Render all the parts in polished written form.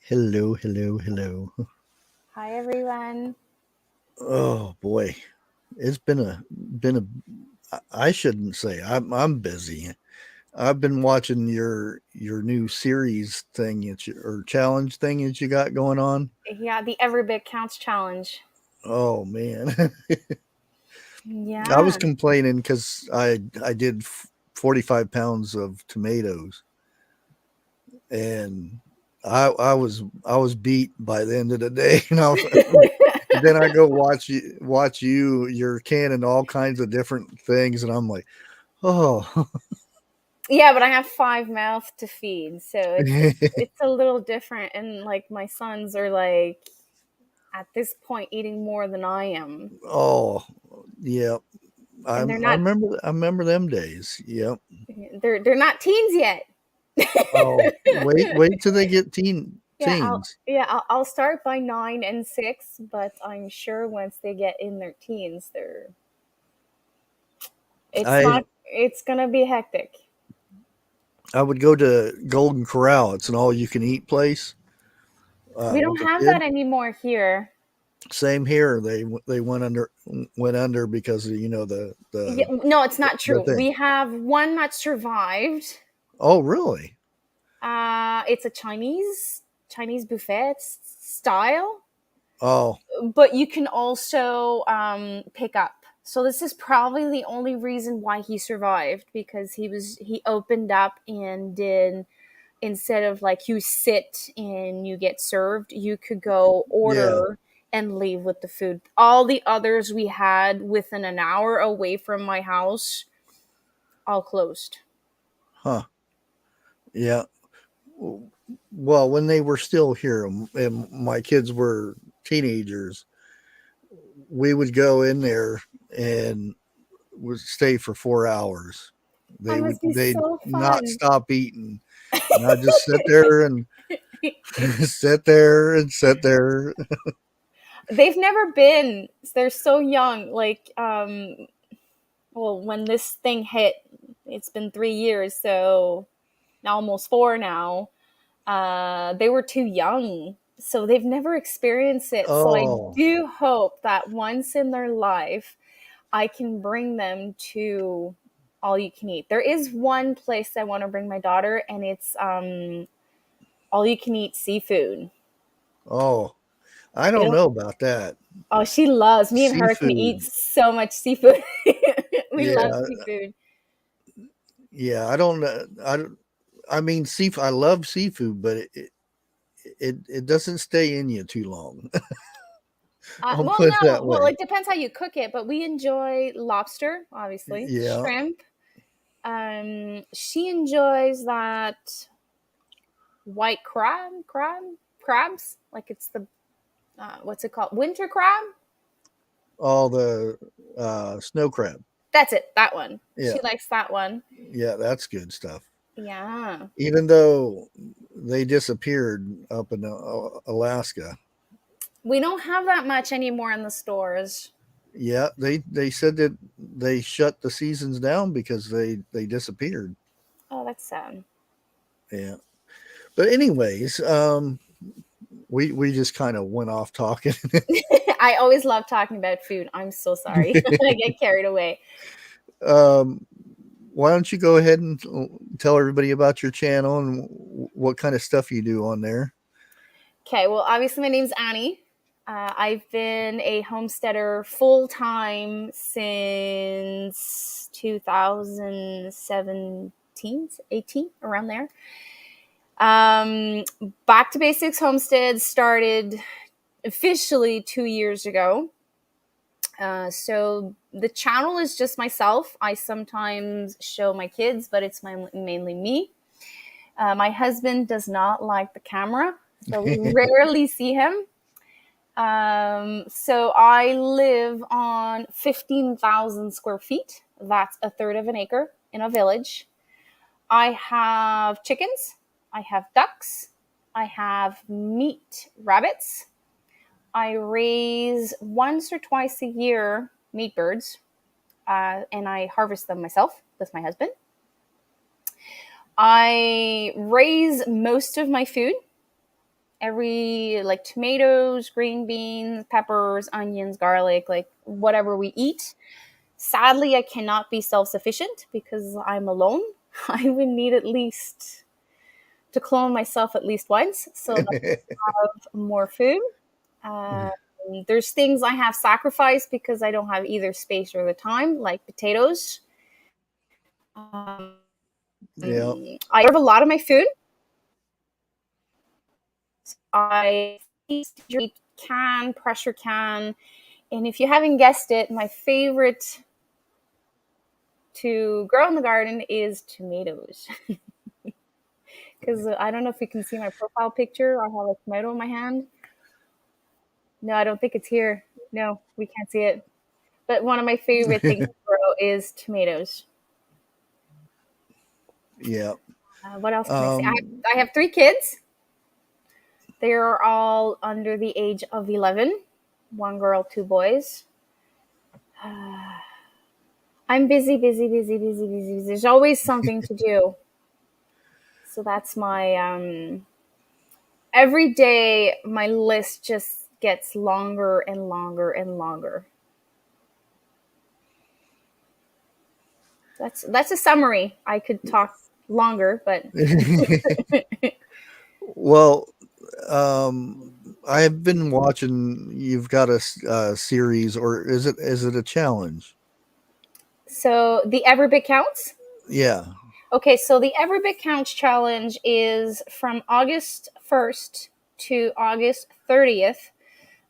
Hello, hello, hello. Hi everyone. Oh boy, it's been a. I shouldn't say I'm busy. I've been watching your new series thing or challenge thing that you got going on. Yeah, the Every Bit Counts challenge. Oh man, I was Yeah. complaining because I did 45 pounds of tomatoes and I was beat by the end of the day. Then I go you're canning all kinds of different things, and I'm like, oh, Yeah, but I have five mouths to feed, so it's a little different. And like my sons are like at this point eating more than I am, oh, yeah. I and I remember them days. Yep. they're not teens yet. Oh, wait till they get Yeah, I'll teens. yeah I'll start by 9 and 6, but I'm sure once they get in their teens, I it's gonna be hectic. I would go to Golden Corral. It's an all you can eat place We don't with a have kid. that anymore here. Same here. They went under because of Yeah, no, it's not the true. thing. We have one that survived. Oh, really? It's a Chinese buffet style, Oh, but you can also pick up. So this is probably the only reason why he survived, because he opened up and did, instead of like you sit and you get served, you could go yeah. order and leave with the food. All the others we had within an hour away from my house, all closed. Huh. Yeah. Well, when they were still here and my kids were teenagers, we would go in there and would stay for 4 hours. That must be They'd so not fun. stop eating, and I just sit there and sit there and sit there. They've never been. They're so young. Like, well, when this thing hit, it's been 3 years, so almost four now. They were too young, so they've never experienced it. So I Oh, do hope that once in their life, I can bring them to all you can eat. There is one place I want to bring my daughter, and it's all you can eat seafood. oh, I don't It'll know about that. Oh, she loves. Me and her can eat Seafood. so much seafood. We love Yeah, seafood. yeah. I don't know. I mean, seafood. I love seafood, but it doesn't stay in you too long. I'll Well, put it no. that Well, way. it depends how you cook it, but we enjoy lobster, obviously, Yeah. shrimp. She enjoys that white crabs. Like it's the what's it called? Winter crab. All the snow crab. That's it. That one. Yeah, She likes that one. yeah, that's good stuff. Yeah. Even though they disappeared up in Alaska. We don't have that much anymore in the stores. Yeah, they said that they shut the seasons down because they disappeared. Oh, that's sad. Yeah, but anyways, we just kind of went off talking. I always love talking about food. I'm so sorry. I get carried away. um, why don't you go ahead and tell everybody about your channel and what kind of stuff you do on there? Okay, well, obviously, my name's Annie. I've been a homesteader full time since 2017, 18, around there. Um, Back to Basics Homestead started officially 2 years ago. So the channel is just myself. I sometimes show my kids, but it's mainly me. My husband does not like the camera, so we rarely see him. So I live on 15,000 square feet. That's a third of an acre in a village. I have chickens. I have ducks. I have meat rabbits. I raise once or twice a year meat birds, and I harvest them myself with my husband. I raise most of my food. every like tomatoes, green beans, peppers, onions, garlic, like whatever we eat. Sadly, I cannot be self-sufficient because I'm alone. I would need at least to clone myself at least once so that I have more food. Um, there's things I have sacrificed because I don't have either space or the time, like potatoes. Yeah. I serve a lot of my food. I can, pressure can, and if you haven't guessed it, my favorite to grow in the garden is tomatoes. Because I don't know if you can see my profile picture. I have a tomato in my hand. No, I don't think it's here. No, we can't see it. But one of my favorite things to grow is tomatoes. Yeah. What else can I say? Um, I have 3 kids. They are all under the age of 11. One girl, 2 boys. I'm busy, busy, busy, busy, busy, busy. There's always something to do. So that's my every day my list just gets longer and longer and longer. That's a summary. I could talk longer, but well, um, I've been watching. You've got a series, or is it a challenge? so the Every Bit Counts. Yeah. Okay, so the Every Bit Counts challenge is from August 1st to August 30th.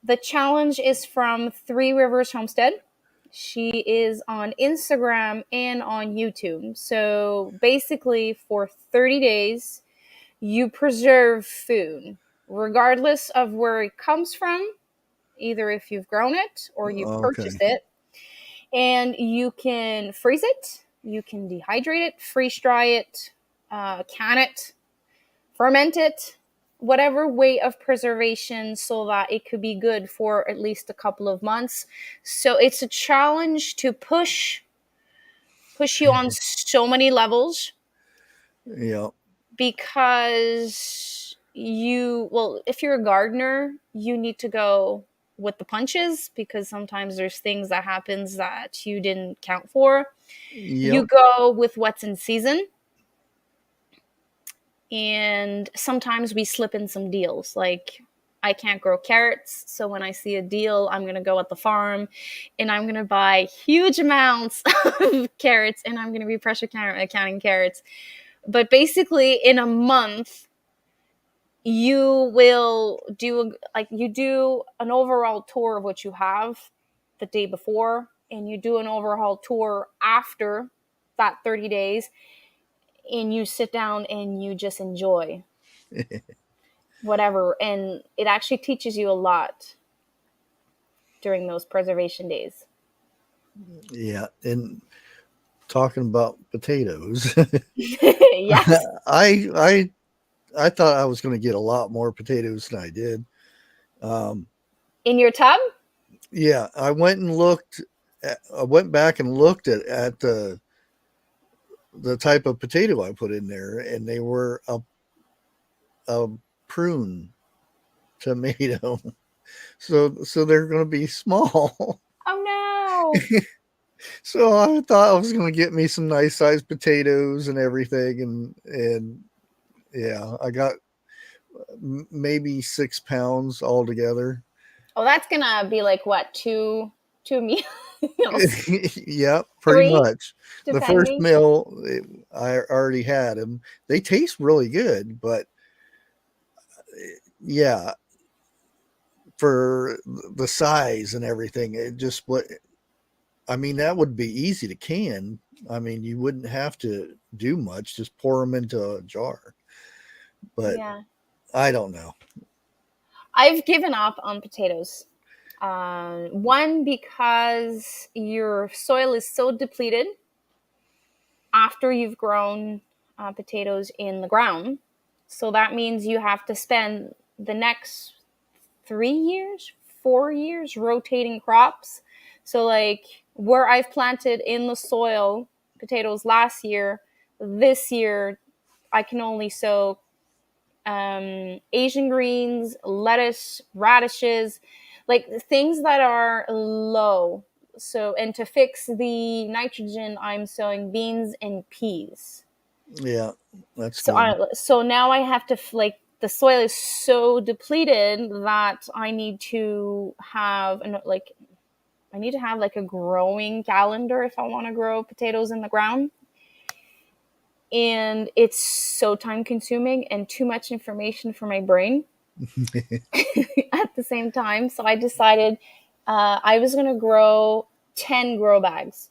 The challenge is from Three Rivers Homestead. She is on Instagram and on YouTube. So basically, for 30 days, you preserve food, regardless of where it comes from, either if you've grown it or you Okay. purchased it. And you can freeze it, you can dehydrate it, freeze dry it, can it, ferment it, whatever way of preservation so that it could be good for at least a couple of months. So it's a challenge to push you on so many levels Yeah. because well, if you're a gardener, you need to go with the punches because sometimes there's things that happens that you didn't count for. You Yep. go with what's in season, and sometimes we slip in some deals. Like, I can't grow carrots, so when I see a deal, I'm going to go at the farm and I'm going to buy huge amounts of carrots, and I'm going to be pressure counting carrots. But basically, in a month, you will do you do an overall tour of what you have the day before, and you do an overhaul tour after that 30 days, and you sit down and you just enjoy whatever, and it actually teaches you a lot during those preservation days. Yeah. And talking about potatoes, Yes. I I thought I was going to get a lot more potatoes than I did. Um, In your tub. yeah, I went back and looked at the type of potato I put in there, and they were a prune tomato. So they're going to be small. Oh So I thought I was going to get me some nice sized potatoes and everything, and yeah, I got maybe 6 pounds altogether. no. Oh, that's gonna be like what, two meals? Yep, pretty Three, much. The first depending. meal, I already had them. They taste really good, but yeah, for the size and everything, it just what I mean, that would be easy to can. I mean, you wouldn't have to do much, just pour them into a jar. But Yeah, I don't know. I've given up on potatoes. One, because your soil is so depleted after you've grown potatoes in the ground. So that means you have to spend the next 3 years, 4 years rotating crops. So, like, where I've planted in the soil potatoes last year, this year I can only sow Asian greens, lettuce, radishes, like things that are low. So, and to fix the nitrogen, I'm sowing beans and peas. Yeah, that's good. So now I have to like the soil is so depleted that I need to have like I need to have like a growing calendar if I want to grow potatoes in the ground. And it's so time consuming and too much information for my brain at the same time. So I decided I was going to grow 10 grow bags,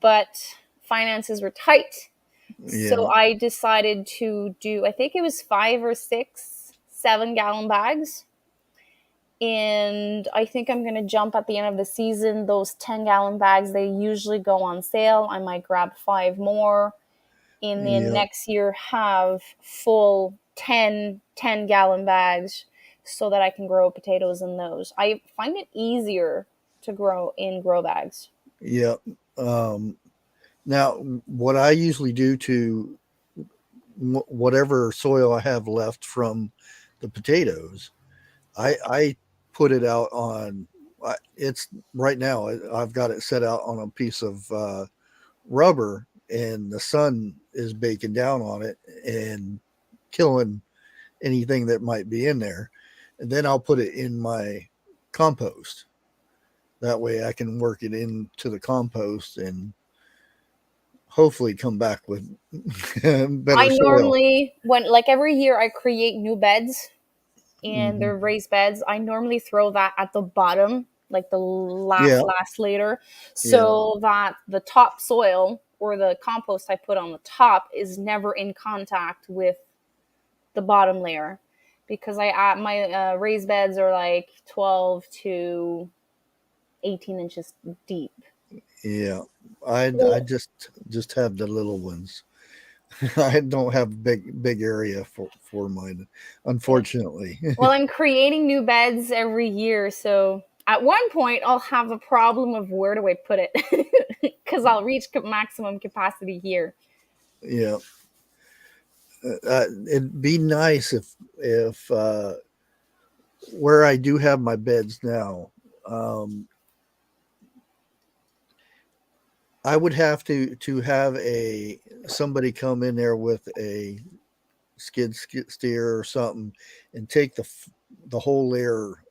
but finances were tight. So Yeah, I decided to do, I think it was 5 or 6 7-gallon bags. And I think I'm going to jump at the end of the season. Those 10-gallon bags, they usually go on sale. I might grab 5 more. And then yeah, next year have full 10-gallon bags so that I can grow potatoes in those. I find it easier to grow in grow bags. yeah. Now, what I usually do to whatever soil I have left from the potatoes, I put it out on. It's right now. I've got it set out on a piece of rubber, and the sun is baking down on it and killing anything that might be in there. And then I'll put it in my compost. That way I can work it into the compost and hopefully come back with better I soil. normally, when like every year, I create new beds and Hmm. they're raised beds. I normally throw that at the bottom, like the Yeah, last layer, yeah, so that the top soil or the compost I put on the top is never in contact with the bottom layer. Because my raised beds are like 12 to 18 inches deep. yeah. I just have the little ones. I don't have big area for mine, Yeah. unfortunately. Well, I'm creating new beds every year, so at one point I'll have a problem of where do I put it because I'll reach maximum capacity here. Yeah, it'd be nice if where I do have my beds now, um, I would have to have a somebody come in there with a skid steer or something and take the whole layer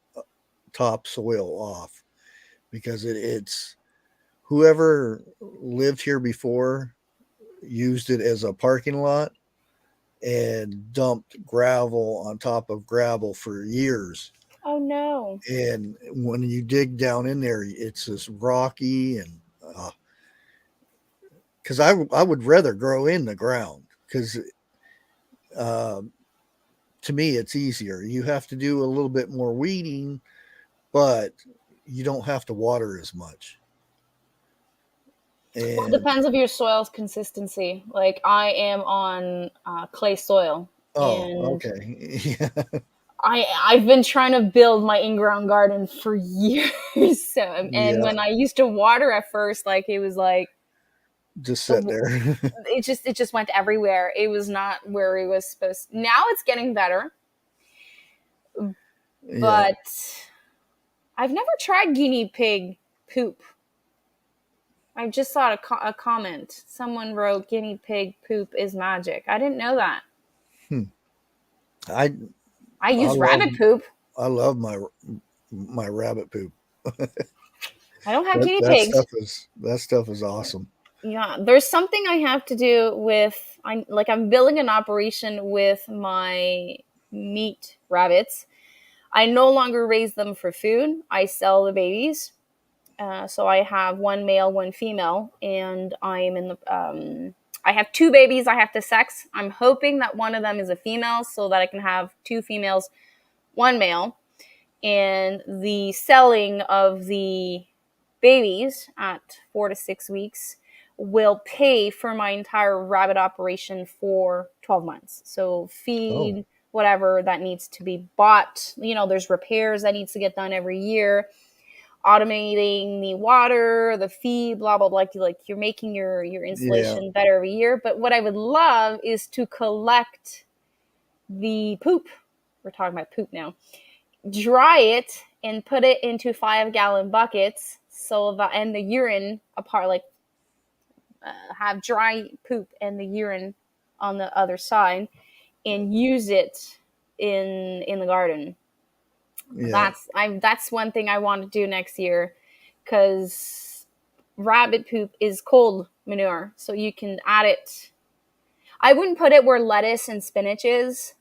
topsoil off because it's whoever lived here before used it as a parking lot and dumped gravel on top of gravel for years. Oh no. And when you dig down in there, it's just rocky and because I would rather grow in the ground because uh, to me it's easier. You have to do a little bit more weeding, but you don't have to water as much. Well, it And depends of your soil's consistency. Like I am on clay soil, oh, and okay, yeah, I've been trying to build my in-ground garden for years. So, and yeah, when I used to water at first, like it was like just sit the there. it just went everywhere. It was not where it was supposed to. Now it's getting better, Yeah. but I've never tried guinea pig poop. I just saw a comment. Someone wrote guinea pig poop is magic. I didn't know that. Hmm. I I I use love rabbit poop. my rabbit poop. I don't have That guinea that pigs. stuff is awesome. Yeah, there's something I have to do with I'm building an operation with my meat rabbits. I no longer raise them for food. I sell the babies. So I have one male, one female, and I'm in the. I have 2 babies I have to sex. I'm hoping that one of them is a female, so that I can have 2 females, one male, and the selling of the babies at 4 to 6 weeks will pay for my entire rabbit operation for 12 months. So Oh, feed, whatever that needs to be bought. There's repairs that needs to get done every year, automating the water, the feed, blah blah blah. Like you're making your yeah, installation better every year. But what I would love is to collect the poop. We're talking about poop now. Dry it and put it into 5-gallon buckets so that and the urine apart, like have dry poop and the urine on the other side, and use it in the garden. Yeah. That's one thing I want to do next year, because rabbit poop is cold manure, so you can add it. I wouldn't put it where lettuce and spinach is,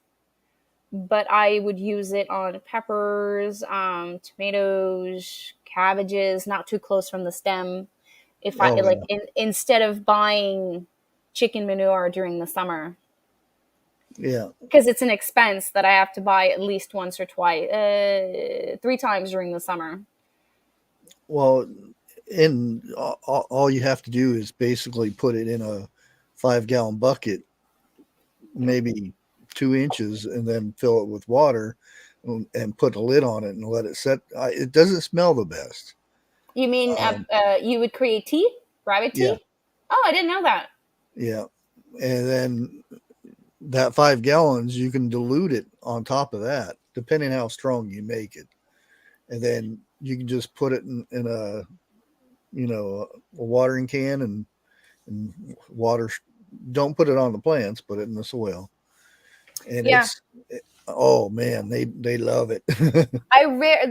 but I would use it on peppers, tomatoes, cabbages, not too close from the stem. If I Oh like, yeah. instead of buying chicken manure during the summer, Yeah. because it's an expense that I have to buy at least once or twice, 3 times during the summer. Well, and all you have to do is basically put it in a 5-gallon bucket, maybe 2 inches, and then fill it with water and put a lid on it and let it set. It doesn't smell the best. You mean Um, you would create tea, rabbit yeah. tea? Oh, I didn't know that. Yeah. And then that 5 gallons, you can dilute it on top of that, depending how strong you make it. And then you can just put it in a, a watering can and water. Don't put it on the plants, put it in the soil. And Yeah, oh man, they love it.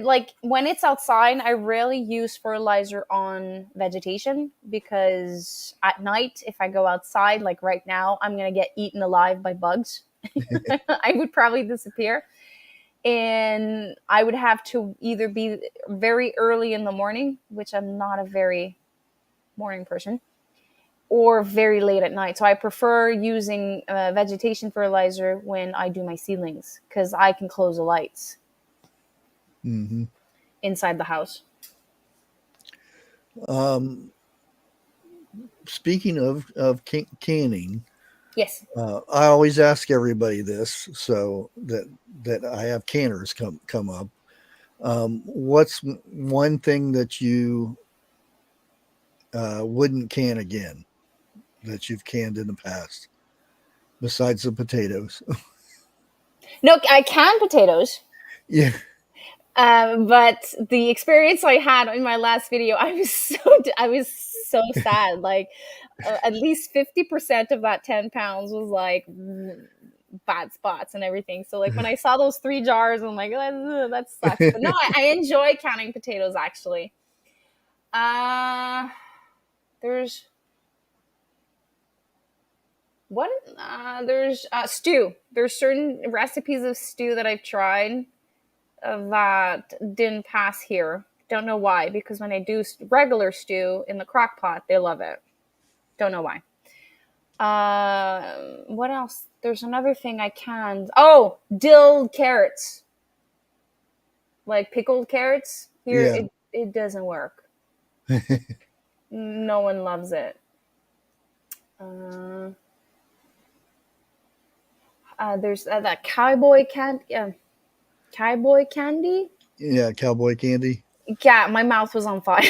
like when it's outside, I rarely use fertilizer on vegetation, because at night, if I go outside, like right now, I'm gonna get eaten alive by bugs. I would probably disappear, and I would have to either be very early in the morning, which I'm not a very morning person, or very late at night. So I prefer using vegetation fertilizer when I do my seedlings, because I can close the lights Hmm. inside the house. um, Speaking of canning, Yes. I always ask everybody this so that I have canners come up. What's one thing that you wouldn't can again that you've canned in the past besides the potatoes? No, I can potatoes. Yeah. But the experience I had in my last video, I was so sad. Like at least 50% of that 10 pounds was like bad spots and everything. So like when I saw those 3 jars, I'm like, that sucks. But no, I enjoy canning potatoes actually. Uh, there's what? There's stew. There's certain recipes of stew that I've tried that didn't pass here. Don't know why, because when I do regular stew in the crock pot, they love it. Don't know why. What else? There's another thing I canned. Oh, dill carrots, like pickled carrots. Here, Yeah. it doesn't work. No one loves it. Uh, there's that cowboy candy. Yeah, cowboy candy. Yeah, my mouth was on fire.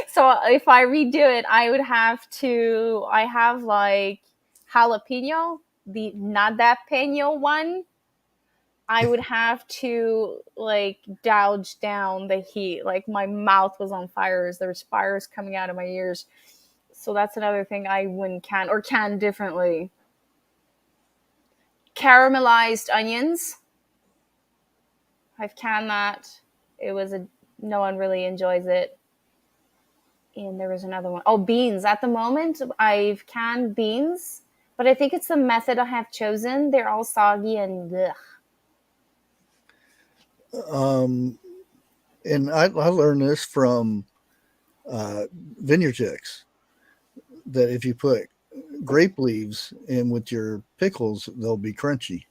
So if I redo it, I would have to. I have like jalapeno, the not that peno one. I would have to like gouge down the heat. Like my mouth was on fires. There was fires coming out of my ears. So that's another thing I wouldn't can, or can differently. Caramelized onions. I've canned that. It was a No one really enjoys it. And there was another one. Oh, beans. At the moment, I've canned beans, but I think it's the method I have chosen. They're all soggy and ugh. Um, and I learned this from uh, vineyard chicks that if you put grape leaves in with your pickles, they'll be crunchy.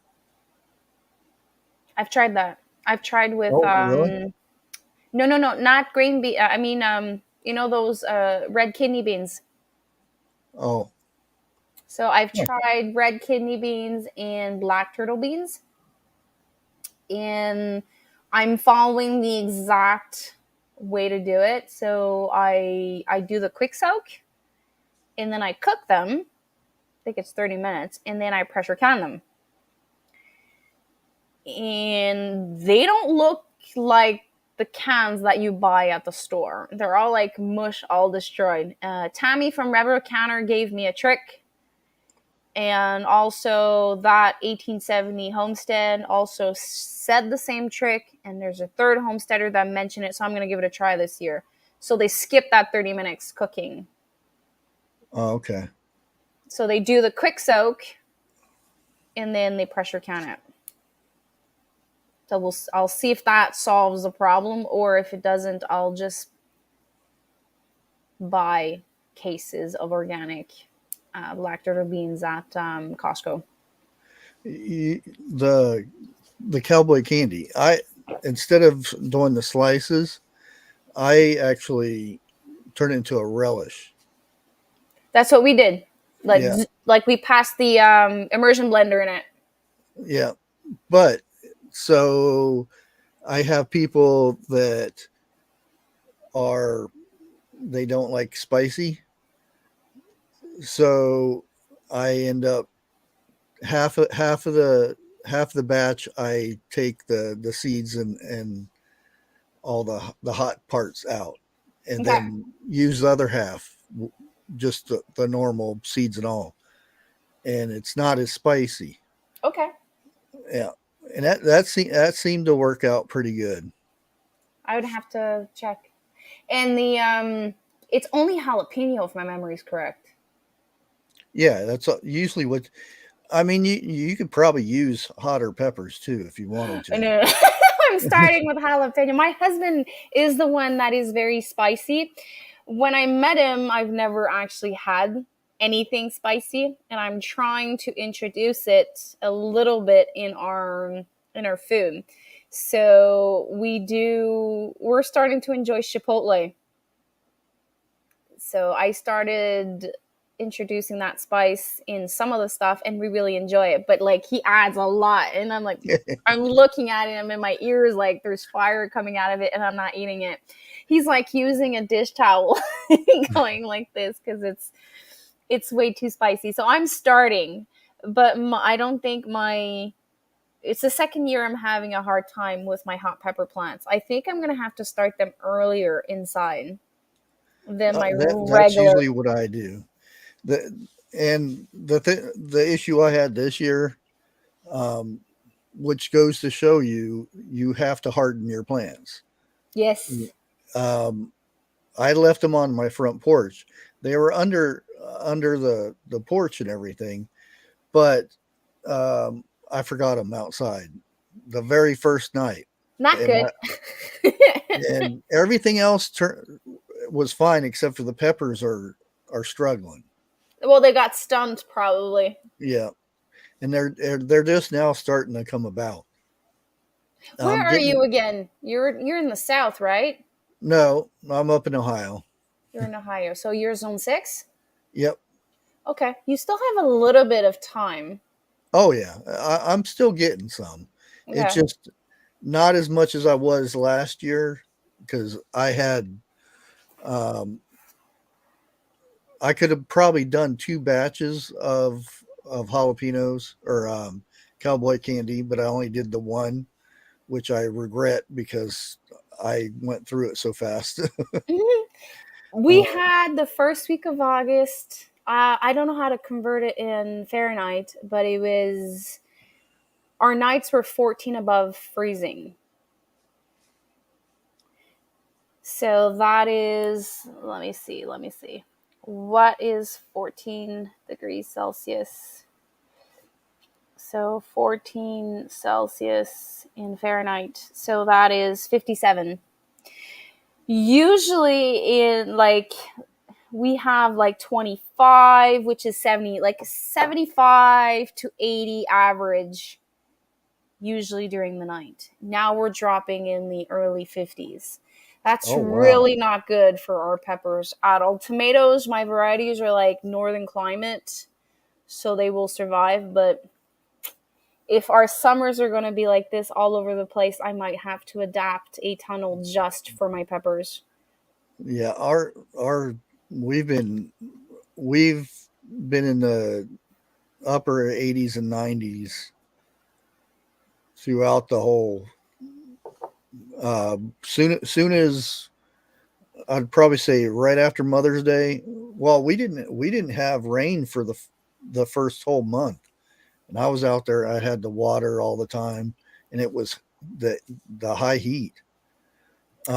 I've tried that. I've tried with Oh, really? no, no, no, not green bean. I mean, you know those red kidney beans. Oh, So I've yeah. tried red kidney beans and black turtle beans, and I'm following the exact way to do it. So I do the quick soak, and then I cook them. think it's 30 minutes, and then I pressure can them. And they don't look like the cans that you buy at the store. They're all like mush, all destroyed. Tammy from Rever Canner gave me a trick. And also that 1870 Homestead also said the same trick. And there's a third homesteader that mentioned it, so I'm going to give it a try this year. So they skip that 30 minutes cooking. Oh, okay. So they do the quick soak, and then they pressure can it. So I'll see if that solves the problem, or if it doesn't, I'll just buy cases of organic black turtle beans at Costco. The cowboy candy. Instead of doing the slices, I actually turn it into a relish. That's what we did. Yeah. Like we passed the immersion blender in it. Yeah, but so I have people that they don't like spicy, so I end up half of the batch. I take the seeds and all the hot parts out, and Okay. then use the other half, just the normal seeds and all, and it's not as spicy. Okay. Yeah, and that seemed to work out pretty good. I would have to check. And the it's only jalapeno, if my memory is correct. Yeah, that's usually what. I mean, you could probably use hotter peppers too if you wanted I to. know. I'm starting with jalapeno. My husband is the one that is very spicy. When I met him, I've never actually had anything spicy, and I'm trying to introduce it a little bit in our food. So we're starting to enjoy Chipotle. So I started introducing that spice in some of the stuff, and we really enjoy it. But like, he adds a lot, and I'm like, I'm looking at him and my ears, like there's fire coming out of it, and I'm not eating it. He's like using a dish towel going like this because it's way too spicy. So I'm starting, but I don't think it's the second year I'm having a hard time with my hot pepper plants. I think I'm gonna have to start them earlier inside than my That's regular. usually what I do. The issue I had this year, um, which goes to show you have to harden your plants. Yes. Um, I left them on my front porch. They were under the porch and everything, but I forgot them outside the very first night. Not and, good. and everything else was fine except for the peppers are struggling. Well, they got stunned probably. Yeah, and they're just now starting to come about. Where are you again? You're in the south, right? No, I'm up in Ohio. You're in Ohio. So you're zone 6? Yep. Okay. You still have a little bit of time. Oh yeah, I'm still getting some. Okay. It's just not as much as I was last year because I had I could have probably done 2 batches of jalapenos or cowboy candy, but I only did the one, which I regret because I went through it so fast. We had the first week of August. I don't know how to convert it in Fahrenheit, but our nights were 14 above freezing. So that is, let me see. What is 14 degrees Celsius? So 14 Celsius in Fahrenheit. So that is 57. Usually we have like 25, which is 70, like 75 to 80 average usually during the night. Now we're dropping in the early 50s. That's really not good for our peppers at all. Tomatoes, my varieties are like northern climate, so they will survive. But if our summers are going to be like this all over the place, I might have to adapt a tunnel just for my peppers. Yeah, we've been in the upper 80s and 90s throughout the whole. Soon as I'd probably say right after Mother's Day. Well, we didn't have rain for the first whole month, and I was out there. I had the water all the time, and it was the the high heat.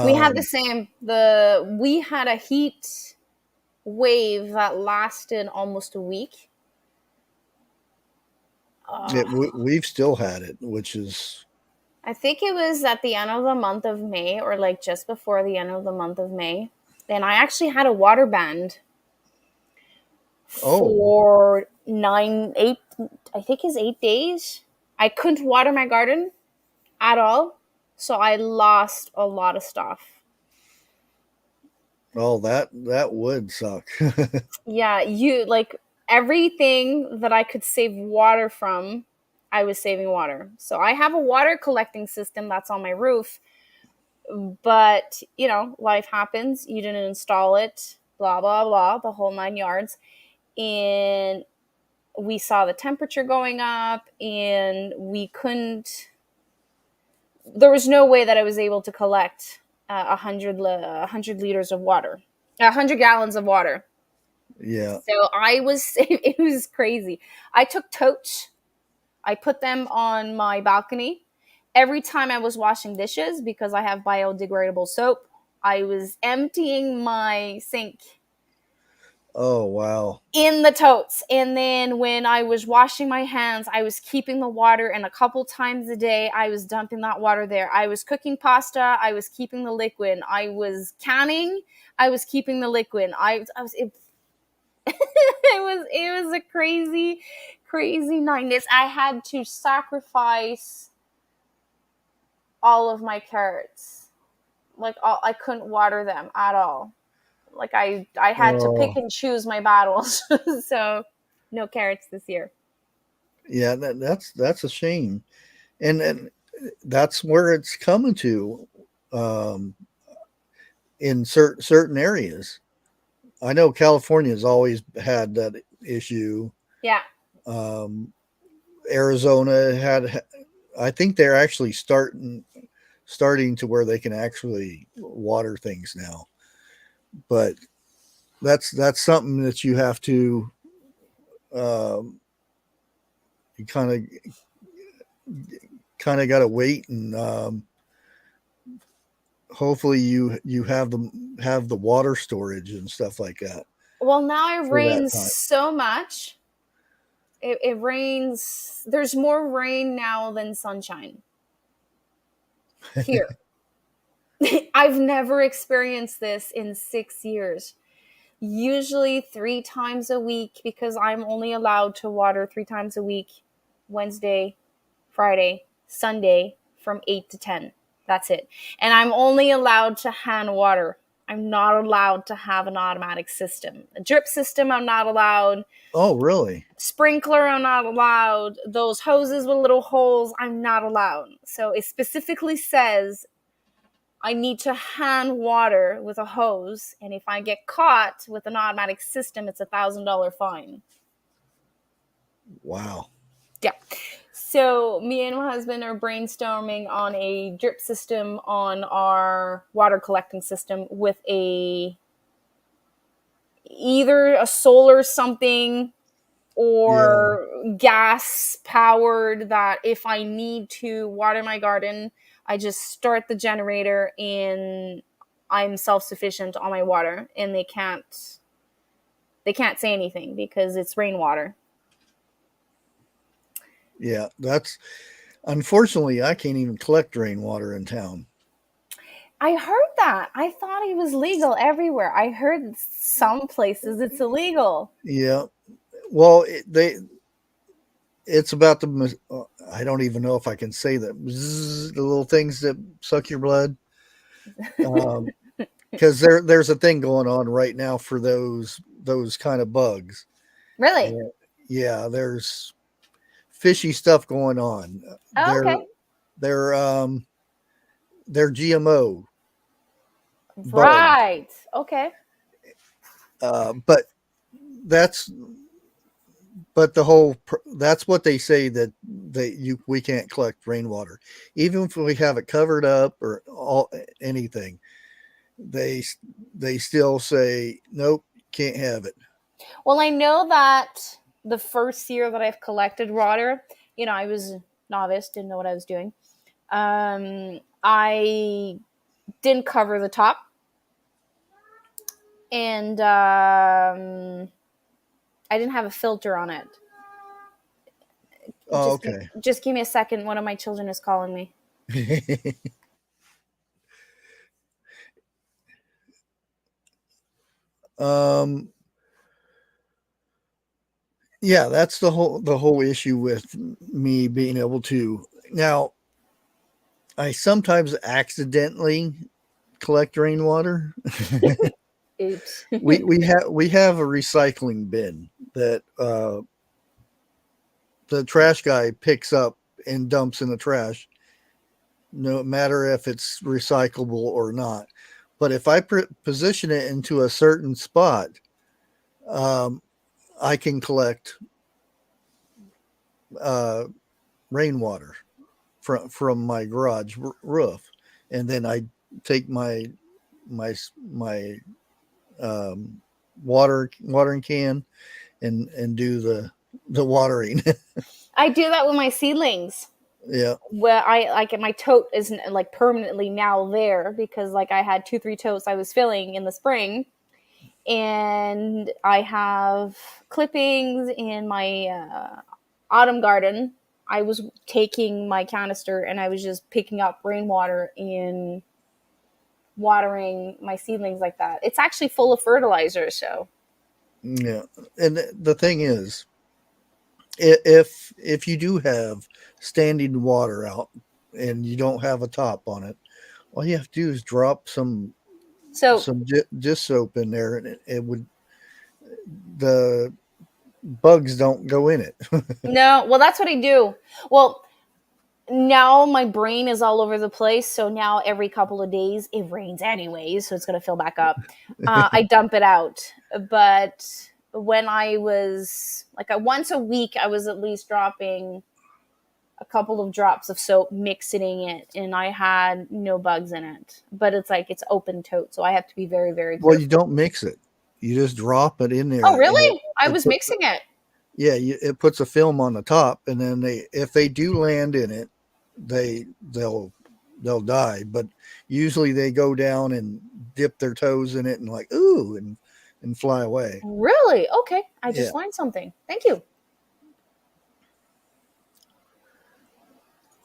We had the Um, same. We had a heat wave that lasted almost a week. we've still had it, which is I think it was at the end of the month of May, or like just before the end of the month of May. And I actually had a water band oh for 8, I think it's 8 days. I couldn't water my garden at all. So I lost a lot of stuff. oh that would suck. Yeah, you like everything that I could save water from, I was saving water. So I have a water collecting system that's on my roof, but life happens. You didn't install it, blah, blah, blah, the whole 9 yards. And we saw the temperature going up, and there was no way that I was able to collect 100 liters of water, 100 gallons of water. Yeah. So it was crazy. I took totes, I put them on my balcony. Every time I was washing dishes, because I have biodegradable soap, I was emptying my sink Oh wow. in the totes. And then when I was washing my hands, I was keeping the water, and a couple times a day, I was dumping that water there. I was cooking pasta, I was keeping the liquid. I was canning, I was keeping the liquid. I was it, it was a crazy nightness. I had to sacrifice all of my carrots. Like I couldn't water them at all. Like I had to pick Oh and choose my battles. So no carrots this year. yeah. That's a shame, and that's where it's coming to. Um, in certain areas, I know California has always had that issue. Yeah. Um, Arizona had. I think they're actually starting to where they can actually water things now. But that's something that you have to um, you kind of got to wait and hopefully you have the water storage and stuff like that Well, now it for that rains time. so much. It rains. There's more rain now than sunshine here. I've never experienced this in 6 years. Usually 3 times a week, because I'm only allowed to water 3 times a week: Wednesday, Friday, Sunday, from 8 to 10. That's it. And I'm only allowed to hand water. I'm not allowed to have an automatic system. A drip system, I'm not allowed. Oh, really? Sprinkler, I'm not allowed. Those hoses with little holes, I'm not allowed. So it specifically says I need to hand water with a hose, and if I get caught with an automatic system, it's $1,000 fine. Wow. Yeah. So me and my husband are brainstorming on a drip system on our water collecting system with either a solar something Yeah. or gas powered, that if I need to water my garden, I just start the generator and I'm self-sufficient on my water, and they can't say anything because it's rainwater. Yeah, that's unfortunately I can't even collect rainwater in town. I heard that. I thought it was legal everywhere. I heard some places it's illegal. Yeah. Well, it's about I don't even know if I can say that, the little things that suck your blood. Um, because there's a thing going on right now for those kind of bugs. Really? And yeah, there's fishy stuff going on. Oh, They're okay. they're um they're GMO bugs, Right. Okay. but that's but that's what they say, that we can't collect rainwater, even if we have it covered up or anything. They they still say nope, can't have it. Well, I know that the first year that I've collected water, I was a novice, didn't know what I was doing. I didn't cover the top, and I didn't have a filter on it. Oh, Just, okay. just give me a second. One of my children is calling me. um, yeah, that's the whole issue with me being able to now. I sometimes accidentally collect rainwater. Oops. we have a recycling bin that the trash guy picks up and dumps in the trash, no matter if it's recyclable or not. But if I position it into a certain spot, um, I can collect uh, rainwater from my garage roof, and then I take my um, watering can and do the watering. I do that with my seedlings. Yeah. Where I like my tote isn't like permanently now there because like I had 2-3 totes I was filling in the spring, and I have clippings in my autumn garden. I was taking my canister and I was just picking up rainwater and watering my seedlings like that. It's actually full of fertilizer, so Yeah. And the thing is, if you do have standing water out and you don't have a top on it, all you have to do is drop some so some dish soap in there, and it would the bugs don't go in it. no, well that's what I do. Well, now my brain is all over the place, so now every couple of days it rains anyways, so it's going to fill back up. I dump it out, but when I was like once a week I was at least dropping a couple of drops of soap, mixing it, and I had no bugs in it, but it's like it's open tote, so I have to be very very Well, you careful. don't mix it. You just drop it in Oh there, and it really? I it was puts mixing it. yeah, it puts a film on the top, and then if they do land in it, they'll die. But usually they go down and dip their toes in it and like ooh and fly away. Really? Okay, I Yeah. just learned something, thank you.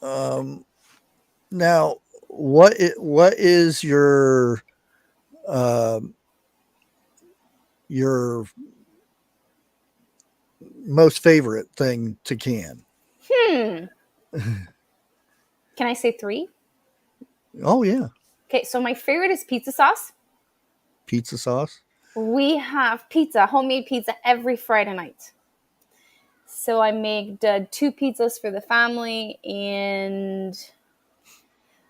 Um, Now, what is um, your most favorite thing to can? Hmm, can I say 3? Oh yeah, Okay, so my favorite is pizza sauce. pizza sauce. We have pizza, homemade pizza every Friday night. So I make 2 pizzas for the family, and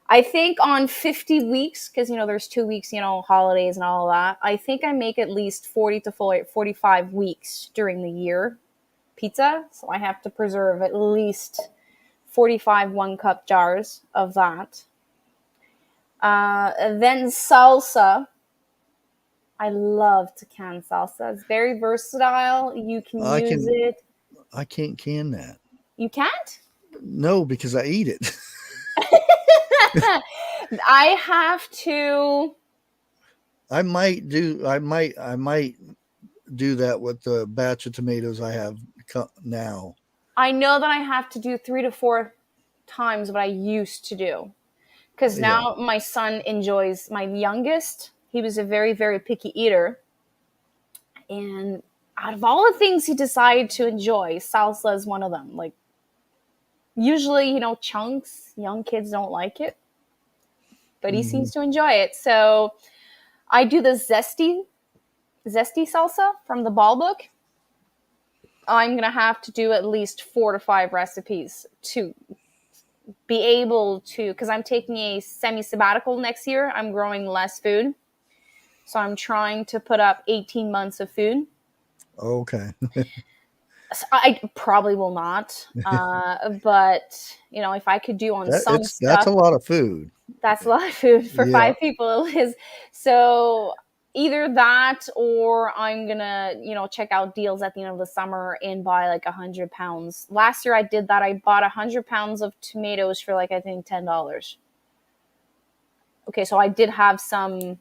I think on 50 weeks, because there's 2 weeks, holidays and all of that. I think I make at least 40 to 45 weeks during the year pizza. So I have to preserve at least 45 1 cup jars of that. Then salsa. I love to can salsa. It's very versatile. You can I use can it. I can't can that. You can't? No, because I eat it. I have to. I might do that with the batch of tomatoes I have now. I know that I have to do 3 to 4 times what I used to do. Because Yeah. now my son enjoys, my youngest, he was a very, very picky eater. And out of all the things he decided to enjoy, salsa is one of them. Like, usually, chunks, young kids don't like it, but he Hmm. seems to enjoy it. So I do the zesty salsa from the ball book. I'm going to have to do at least 4 to 5 recipes to be able to, because I'm taking a semi sabbatical next year. I'm growing less food. So I'm trying to put up 18 months of food. Okay. I probably will not. But if I could do on some That's stuff, a lot of food. that's a lot of food for Yeah. 5 people. Is so either that or I'm gonna check out deals at the end of the summer and buy like 100 pounds. Last year I did that. I bought 100 pounds of tomatoes for like I think $10. Okay, so I did have some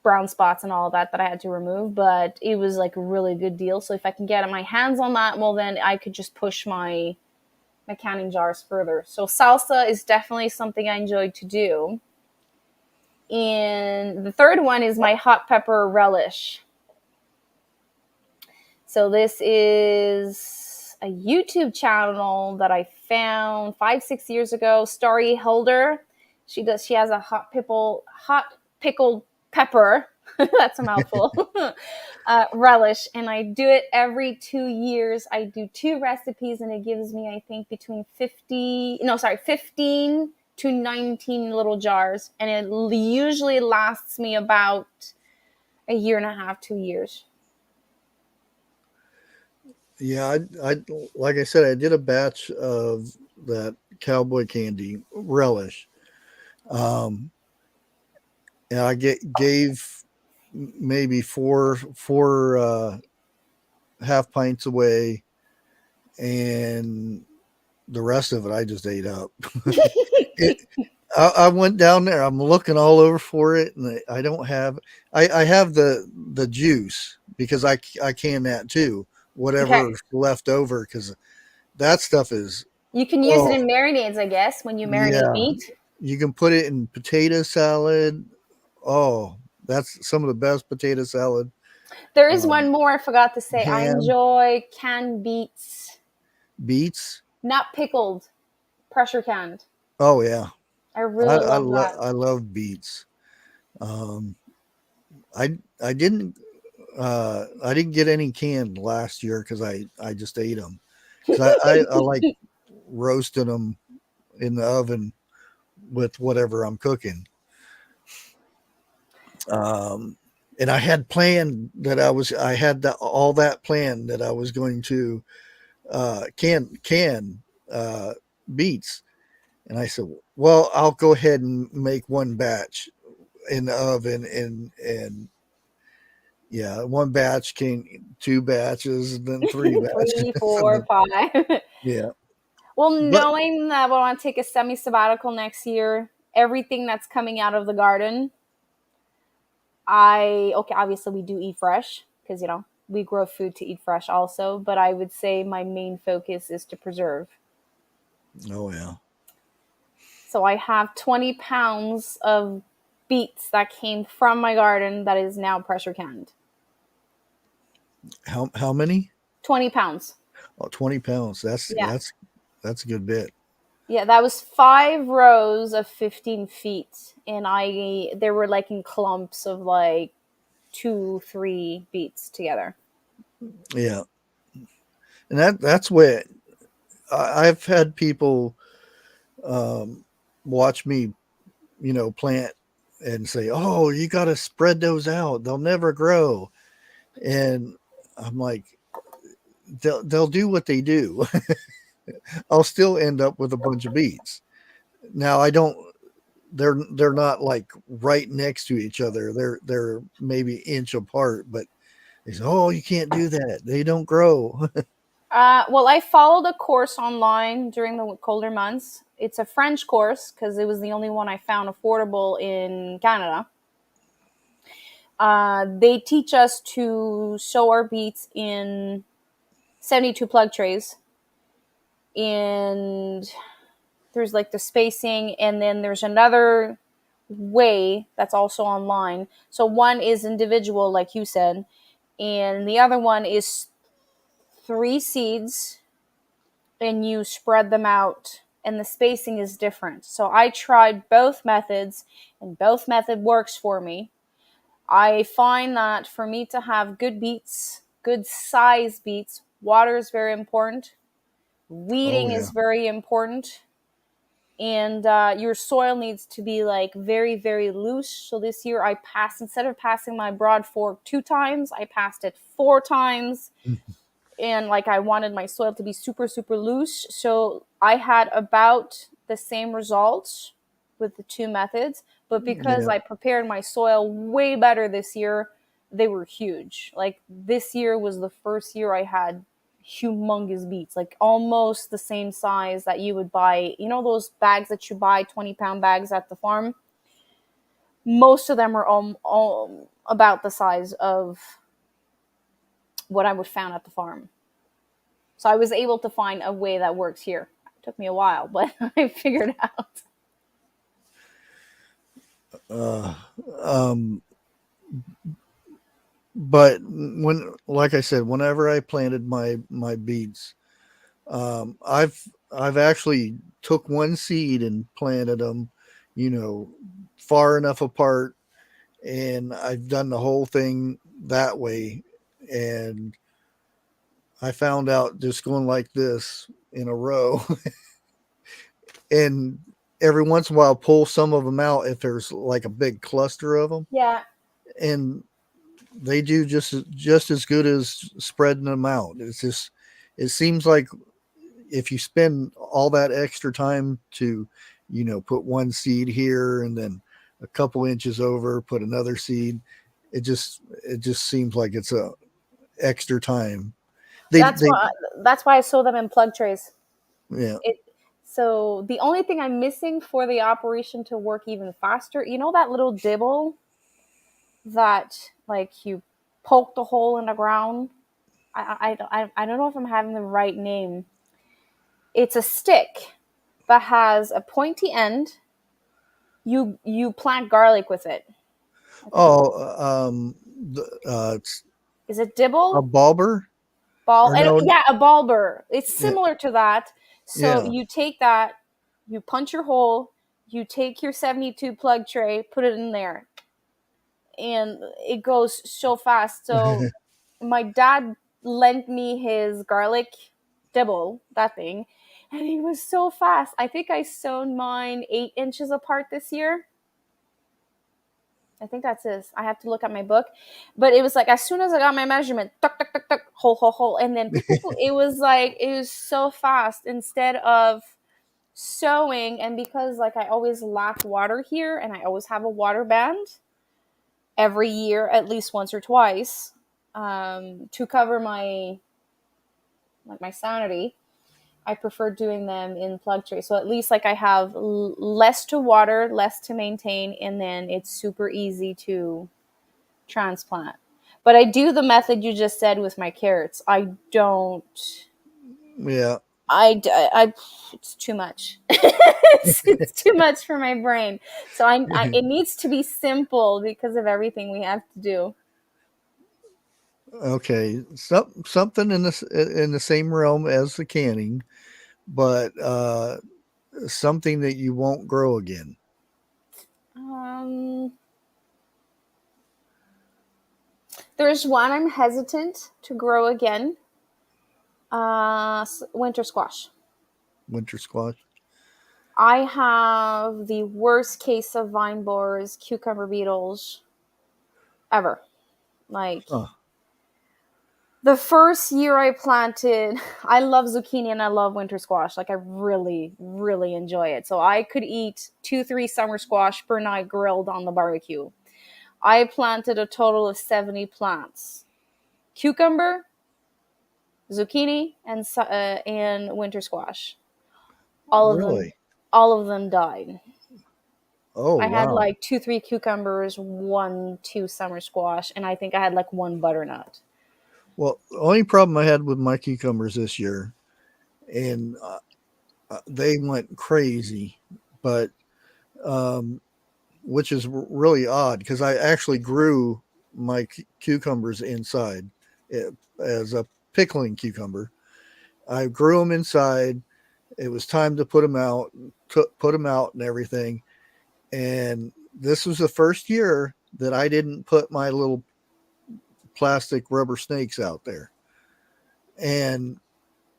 brown spots and all of that I had to remove, but it was like a really good deal. So if I can get my hands on that, well, then I could just push my canning jars further. So salsa is definitely something I enjoyed to do. And the third one is my hot pepper relish. So this is a YouTube channel that I found 5-6 years ago. Starry Hilder. She has a hot pickled pepper. That's a mouthful. Relish, and I do it every 2 years. I do 2 recipes, and it gives me, I think, between 15 to 19 little jars, and it usually lasts me about a year and a half, 2 years. Yeah, I like I said, I did a batch of that cowboy candy relish, um, and I gave maybe four half pints away, and the rest of it I just ate up. it, I went down there. I'm looking all over for it, and I don't have. I have the juice because I can that too. Okay. Whatever's left over, because that stuff is, You can use it oh in marinades, I guess, when you marinate yeah. meat. You can put it in potato salad. Oh, that's some of the best potato salad. There is Um, one more I forgot to say. I Ham, enjoy canned beets, beets. not pickled, pressure canned. Oh yeah, I really love that. I love beets. Um, I didn't get any canned last year because I just ate them, because I like roasting them in the oven with whatever I'm cooking. Um, and I had planned that I had all that planned that I was going to can beets, and I said, well, I'll go ahead and make one batch in the oven, and yeah, one batch came, two batches, and then three batches. Three, And four, then, five. yeah, Well, but knowing that I want to take a semi sabbatical next year, everything that's coming out of the garden, okay, obviously we do eat fresh because, we grow food to eat fresh also, but I would say my main focus is to preserve. oh yeah, So I have 20 pounds of beets that came from my garden that is now pressure canned. how many? 20 pounds. Oh, 20 pounds. Yeah. That's a good bit. Yeah, that was 5 rows of 15 feet. And they were like in clumps of like 2, 3 beets together. Yeah, and that's what I've had people um, watch me, plant and say, "Oh, you got to spread those out. They'll never grow." And I'm like, they'll do what they do. I'll still end up with a bunch of beets. Now I don't. They're not like right next to each other. They're maybe inch apart, but they say, "Oh, you can't do that. They don't grow." Well, I followed a course online during the colder months. It's a French course because it was the only one I found affordable in Canada. They teach us to sow our beets in 72 plug trays. And there's like the spacing, and then there's another way that's also online. So one is individual, like you said, and the other one is 3 seeds, and you spread them out, and the spacing is different. So I tried both methods, and both method works for me. I find that for me to have good beets, good size beets, water is very important. Oh Weeding yeah. is very important. And your soil needs to be like very, very loose. So this year I passed, instead of passing my broad fork 2 times, I passed it 4 times. and like I wanted my soil to be super super loose, so I had about the same results with the two methods, but because Yeah. I prepared my soil way better this year, they were huge. Like this year was the first year I had humongous beets, like almost the same size that you would buy, you know, those bags that you buy, 20-pound bags at the farm. Most of them are all about the size of what I would found at the farm. So I was able to find a way that works here. It took me a while, but I figured it out. Uh, um, but like I said, whenever I planted my beets, I've actually took one seed and planted them, you know, far enough apart, and I've done the whole thing that way. And I found out just going like this in a row, and every once in a while pull some of them out if there's like a big cluster of them, Yeah, and they do just as good as spreading them out. It's just, it seems like if you spend all that extra time to, you know, put one seed here and then a couple inches over, put another seed, it just seems like it's a extra time. that's They why that's why I sow them in plug trays. Yeah. It so the only thing I'm missing for the operation to work even faster, you know, that little dibble that like you poke the hole in the ground. I don't know if I'm having the right name. It's a stick that has a pointy end. You plant garlic with it. I think it's Oh, it's is it a dibble bulber ball or and no? yeah, a bulber. It's Yeah, similar to that. So yeah. you take that, you punch your hole, you take your 72 plug tray, put it in there, and it goes so fast. So my dad lent me his garlic dibble, that thing, and he was so fast. I think I sown mine 8 inches apart this year. I think that's this. I have to look at my book, but it was like as soon as I got my measurement, tuck tuck tuck tuck, hole hole hole, and then poof, poof, poof, it was like it was so fast instead of sowing. And because like I always lack water here, and I always have a water band every year, at least once or twice, to cover my like my sanity. I prefer doing them in plug tray. So at least like I have less to water, less to maintain, and then it's super easy to transplant. But I do the method you just said with my carrots. I don't. Yeah. It's too much. It's too much for my brain. So it needs to be simple because of everything we have to do. Okay. Something in the same realm as the canning, but something that you won't grow again. Um, there's one I'm hesitant to grow again. Winter squash. Winter squash. I have the worst case of vine borers, cucumber beetles ever. Like Oh, the first year I planted, I love zucchini and I love winter squash. Like I really, really enjoy it. So I could eat 2, 3 summer squash per night grilled on the barbecue. I planted a total of 70 plants: cucumber, zucchini, and winter squash. All of them, really? all of them died. Oh, I had wow. like 2, 3 cucumbers, 1, 2 summer squash, and I think I had like one butternut. Well, the only problem I had with my cucumbers this year, and they went crazy, but um, which is really odd because I actually grew my cucumbers inside as a pickling cucumber. I grew them inside. It was time to put them out, put them out and everything. And this was the first year that I didn't put my little plastic rubber snakes out there. And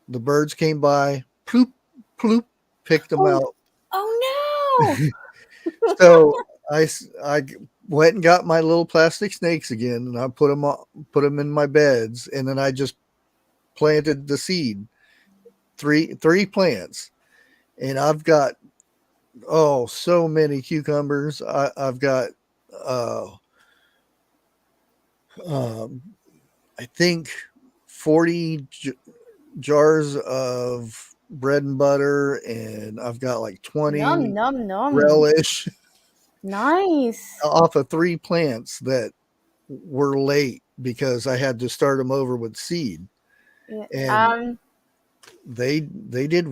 the birds came by, ploop, ploop, picked them Oh, out. oh So I went and got my little plastic snakes again, and I put them in my beds, and then I just planted the seed, three plants, and I've got so many cucumbers. I've got uh, um, I think 40 jars of bread and butter, and I've got like Num 20 num num. relish Nice. off of three plants that were late because I had to start them over with seed, Yeah. and they did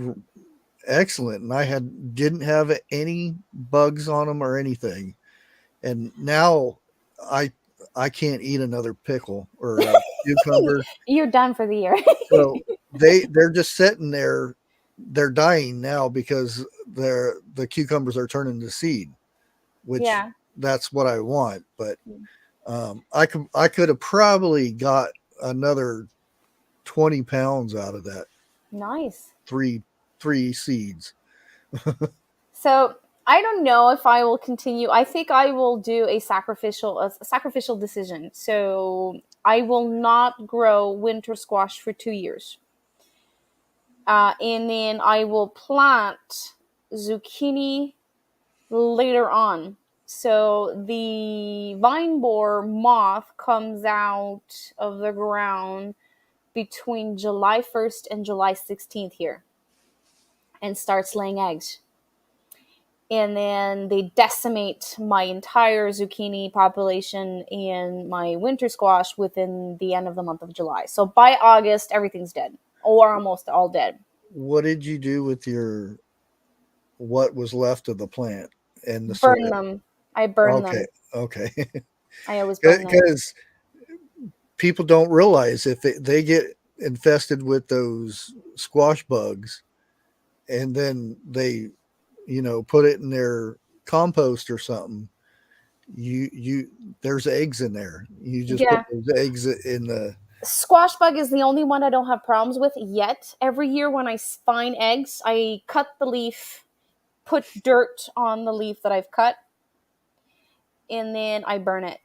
excellent, and I didn't have any bugs on them or anything. And now I I can't eat another pickle or a cucumber. You're done for the year. So they're just sitting there. They're dying now because the cucumbers are turning to seed, which Yeah. that's what I want. But I could have probably got another 20 pounds out of that Nice. three three seeds. So I don't know if I will continue. I think I will do a sacrificial decision. So I will not grow winter squash for 2 years, and then I will plant zucchini later on. So the vine borer moth comes out of the ground between July 1st and July 16th here and starts laying eggs. And then they decimate my entire zucchini population and my winter squash within the end of the month of July. So by August, everything's dead or almost all dead. What did you do with your what was left of the plant and the Burn soil? them. I burn Okay, them. okay. I always burn them. Because people don't realize if they get infested with those squash bugs and then they put it in their compost or something, you there's eggs in there. You just put Yeah. those eggs in the Squash bug is the only one I don't have problems with yet. Every year when I find eggs, I cut the leaf, put dirt on the leaf that I've cut, and then I burn it.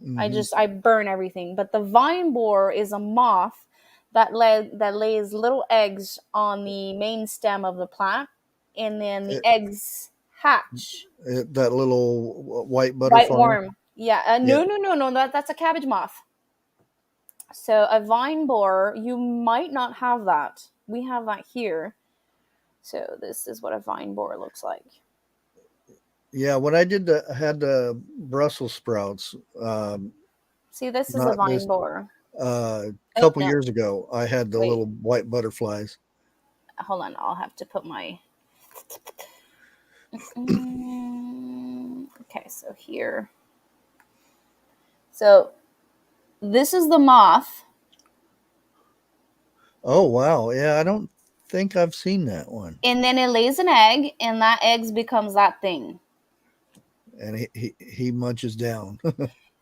mhm. I burn everything. But the vine borer is a moth that lays little eggs on the main stem of the plant, and then the It- eggs hatch. that little white White butterfly. worm. Yeah. Yeah. No, no, no, no. That's a cabbage moth. So a vine borer, you might not have that. We have that here. So this is what a vine borer looks like. Yeah, when I had the Brussels sprouts, See, this is a not vine this, borer. a couple No, years ago, I had the wait. little white butterflies. Hold on. I'll have to put my. Okay, so here. So this is the moth, Oh wow, yeah, I don't think I've seen that one. and then it lays an egg, and that egg becomes that thing. And he munches down.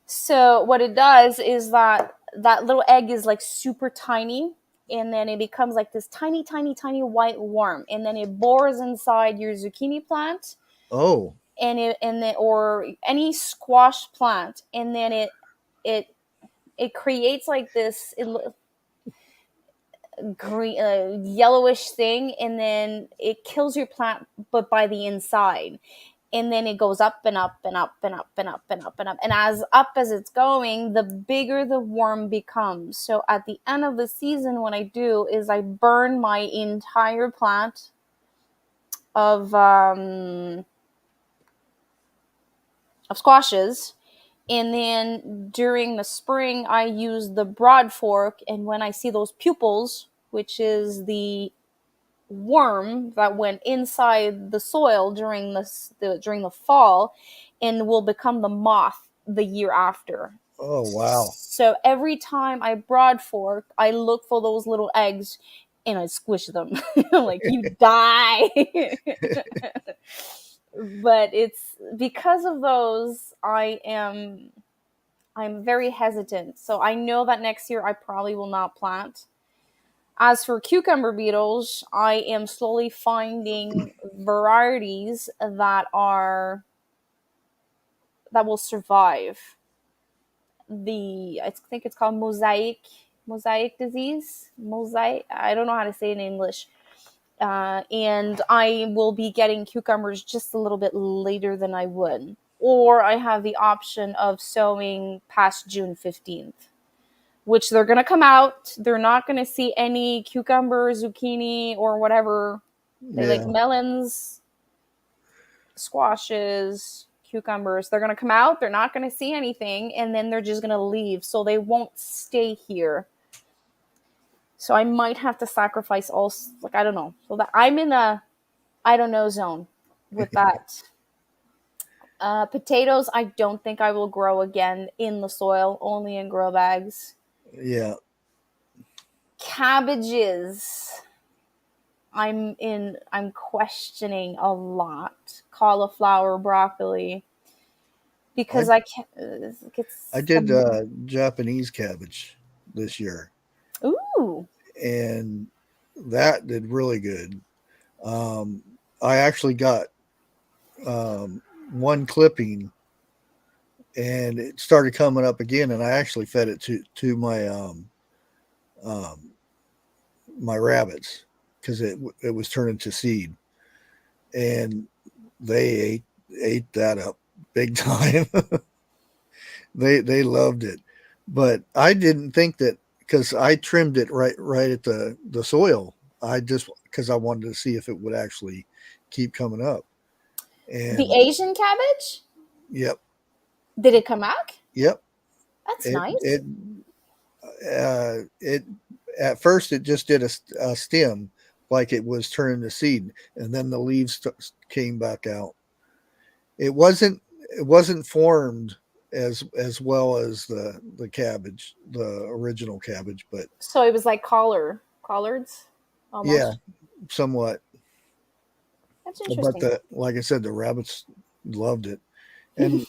So what it does is that little egg is like super tiny, and then it becomes like this tiny, tiny, tiny white worm, and then it bores inside your zucchini plant, Oh, and then or any squash plant, and then it it creates like this green yellowish thing, and then it kills your plant but by the inside, and then it goes up and up and up and up and up and up and up, and as up as it's going, the bigger the worm becomes. So at the end of the season, what I do is I burn my entire plant of squashes, and then during the spring I use the broad fork, and when I see those pupils, which is the worm that went inside the soil during the fall and will become the moth the year after. oh wow. So every time I broad fork, I look for those little eggs and I squish them. I'm like, you die. But it's because of those I'm very hesitant. So I know that next year I probably will not plant. As for cucumber beetles, I am slowly finding varieties that will survive. I think it's called mosaic mosaic disease. Mosaic. I don't know how to say it in English. And I will be getting cucumbers just a little bit later than I would. Or I have the option of sowing past June 15th, which they're going to come out. They're not going to see any cucumber, zucchini, or whatever. They like Yeah. melons, squashes, cucumbers. They're going to come out. They're not going to see anything. And then they're just going to leave. So they won't stay here. So I might have to sacrifice all, like, I don't know. So that I'm in a I don't know zone with that. Potatoes, I don't think I will grow again in the soil, only in grow bags. Yeah. Cabbages, I'm questioning a lot. Cauliflower, broccoli, because I I can't. I It's did Japanese cabbage this year, ooh, and that did really good. Um, I actually got one clipping, and it started coming up again, and I actually fed it to um, my rabbits because it was turning to seed, and they ate that up big time. They loved it, but I didn't think that because I trimmed it right at the soil. I just because I wanted to see if it would actually keep coming up. the And Asian cabbage. yep, Did it come back? yep. That's It nice. it at first it just did a stem like it was turning to seed, and then the leaves came back out. It wasn't formed as well as the cabbage, the original cabbage, but So it was like collards, yeah, almost. somewhat. That's But interesting. the like I said, the rabbits loved it, and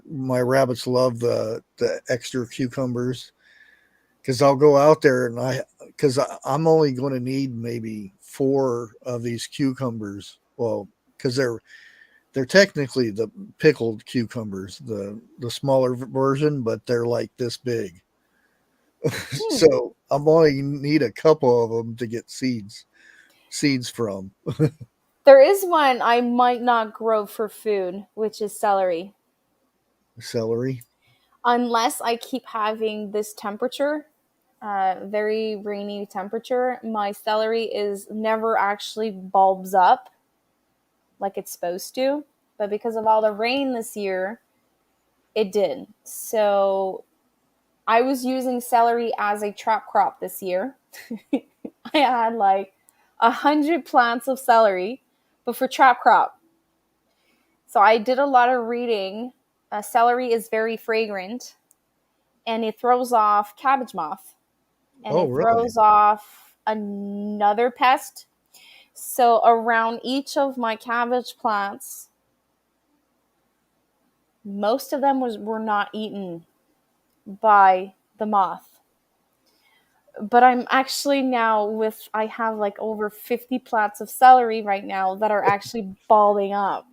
my rabbits love the extra cucumbers because I'll go out there and because I'm only going to need maybe 4 of these cucumbers. Well, because they're technically the pickled cucumbers, the smaller version, but they're like this big. Hmm. So I'm only need a couple of them to get seeds from. There is one I might not grow for food, which is celery. Celery. Unless I keep having this temperature, very rainy temperature, my celery is never actually bulbs up like it's supposed to. But because of all the rain this year, it did. So I was using celery as a trap crop this year. I had like 100 plants of celery, but for trap crop. So I did a lot of reading. Celery is very fragrant, and it throws off cabbage moth, and Oh, it really? throws off another pest. So around each of my cabbage plants, most of them were not eaten by the moth. But I'm actually now I have like over 50 plants of celery right now that are actually bulbing up.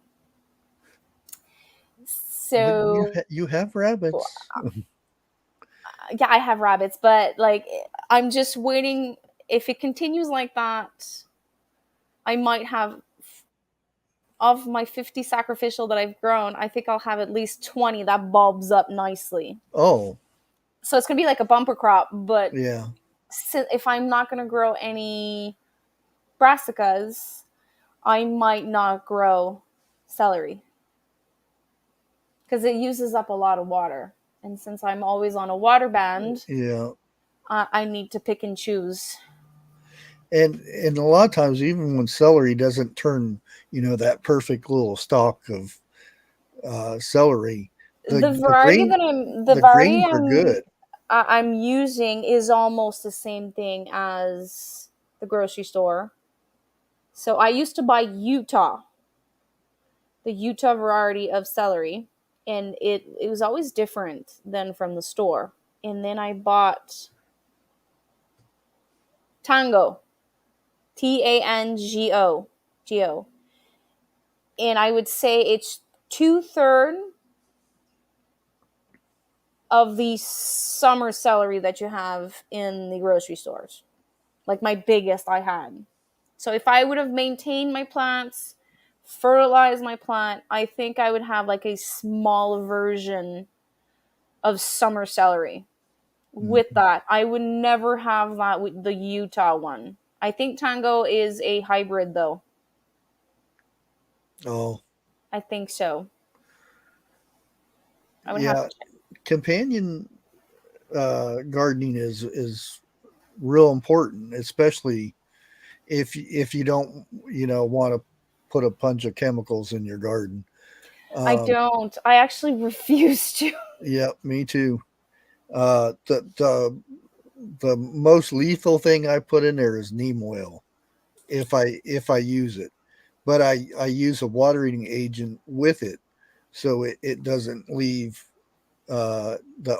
Well, So you have rabbits. yeah, I have rabbits, but like I'm just waiting. If it continues like that, I might have of my 50 sacrificial that I've grown. I think I'll have at least 20 that bulbs up nicely. Oh, So it's gonna be like a bumper crop. But yeah. if I'm not gonna grow any brassicas, I might not grow celery because it uses up a lot of water. And since I'm always on a water band, Yeah. I need to pick and choose. And a lot of times, even when celery doesn't turn, that perfect little stalk of celery, the The the variety grain that I'm the the variety grains are good. I'm using is almost the same thing as the grocery store. So I used to buy the Utah variety of celery, and it was always different than from the store. And then I bought Tango, Tango, and I would say it's 2/3 of the summer celery that you have in the grocery stores. Like my biggest I had. So if I would have maintained my plants, fertilized my plant, I think I would have like a small version of summer celery. With Mhm. that, I would never have that with the Utah one. I think Tango is a hybrid though. Oh, I think so. I would have yeah. to check. Companion gardening is real important, especially if you don't want to put a bunch of chemicals in your garden. I Um, don't. I actually refuse to. yeah, me too. The most lethal thing I put in there is neem oil if I use it, but I use a watering agent with it so it doesn't leave the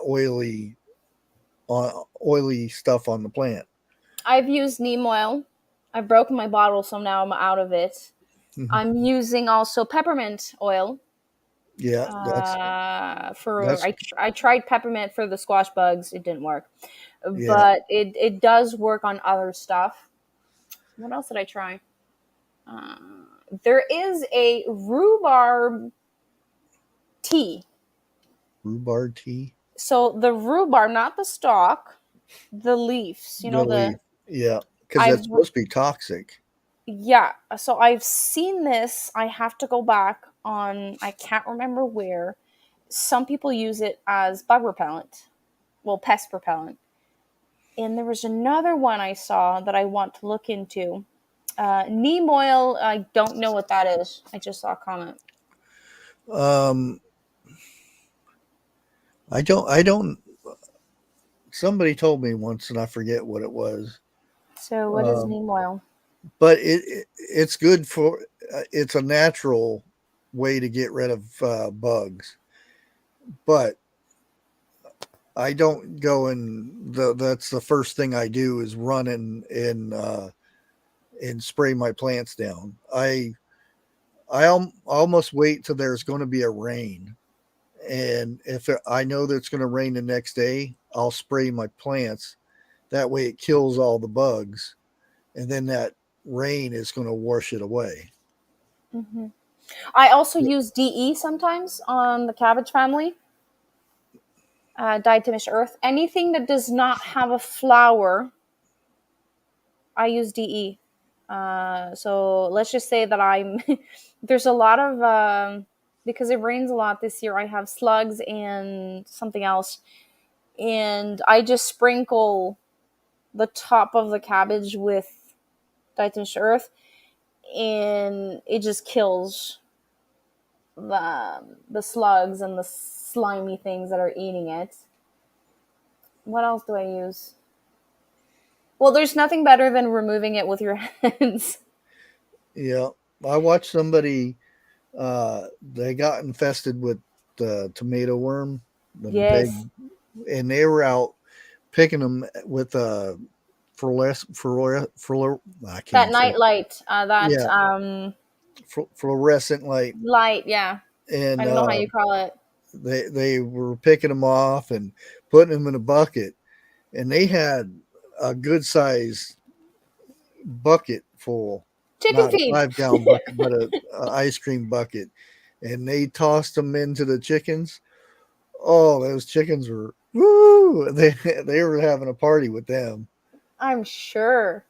oily stuff on the plant. I've used neem oil. I've broken my bottle, so now I'm out of it. Mhm. I'm using also peppermint oil. Yeah, For that's I tried peppermint for the squash bugs. It didn't work, yeah. but it does work on other stuff. What else did I try? Uh, there is a rhubarb tea. Rhubarb tea, So the rhubarb, not the stalk, the leaves. You know the the leaf. Yeah, because I've that's supposed to be toxic. yeah. So I've seen this. I have to go back on. I can't remember where. Some people use it as bug repellent. Well, pest repellent. And there was another one I saw that I want to look into. Neem oil. I don't know what that is. I just saw a comment. Um, I don't. Somebody told me once, and I forget what it was. So what is Um, neem oil? but it's good for. It's a natural way to get rid of bugs. But I don't go and that's the first thing I do is run and spray my plants down. I almost wait till there's going to be a rain, and I know that it's going to rain the next day, I'll spray my plants. That way, it kills all the bugs, and then that rain is going to wash it away. Hmm. I also use DE sometimes on the cabbage family. Diatomic earth. Anything that does not have a flower, I use DE. So let's just say that I'm there's a lot of because it rains a lot this year. I have slugs and something else, and I just sprinkle the top of the cabbage with diatomic earth, and it just kills the slugs and the slimy things that are eating it. What else do I use? Well, there's nothing better than removing it with your hands. Yeah, I watched somebody. They got infested with the tomato worm, the big, Yes. and they were out picking them with I can't That even say night it. light, that Yeah, fluorescent light, light, yeah. I and don't know how you call it. they were picking them off and putting them in a bucket, and they had a good size bucket full, Chicken not a feed. 5 gallon bucket, but a ice cream bucket, and they tossed them into the chickens. Oh, those chickens were woo! They were having a party with them. I'm sure.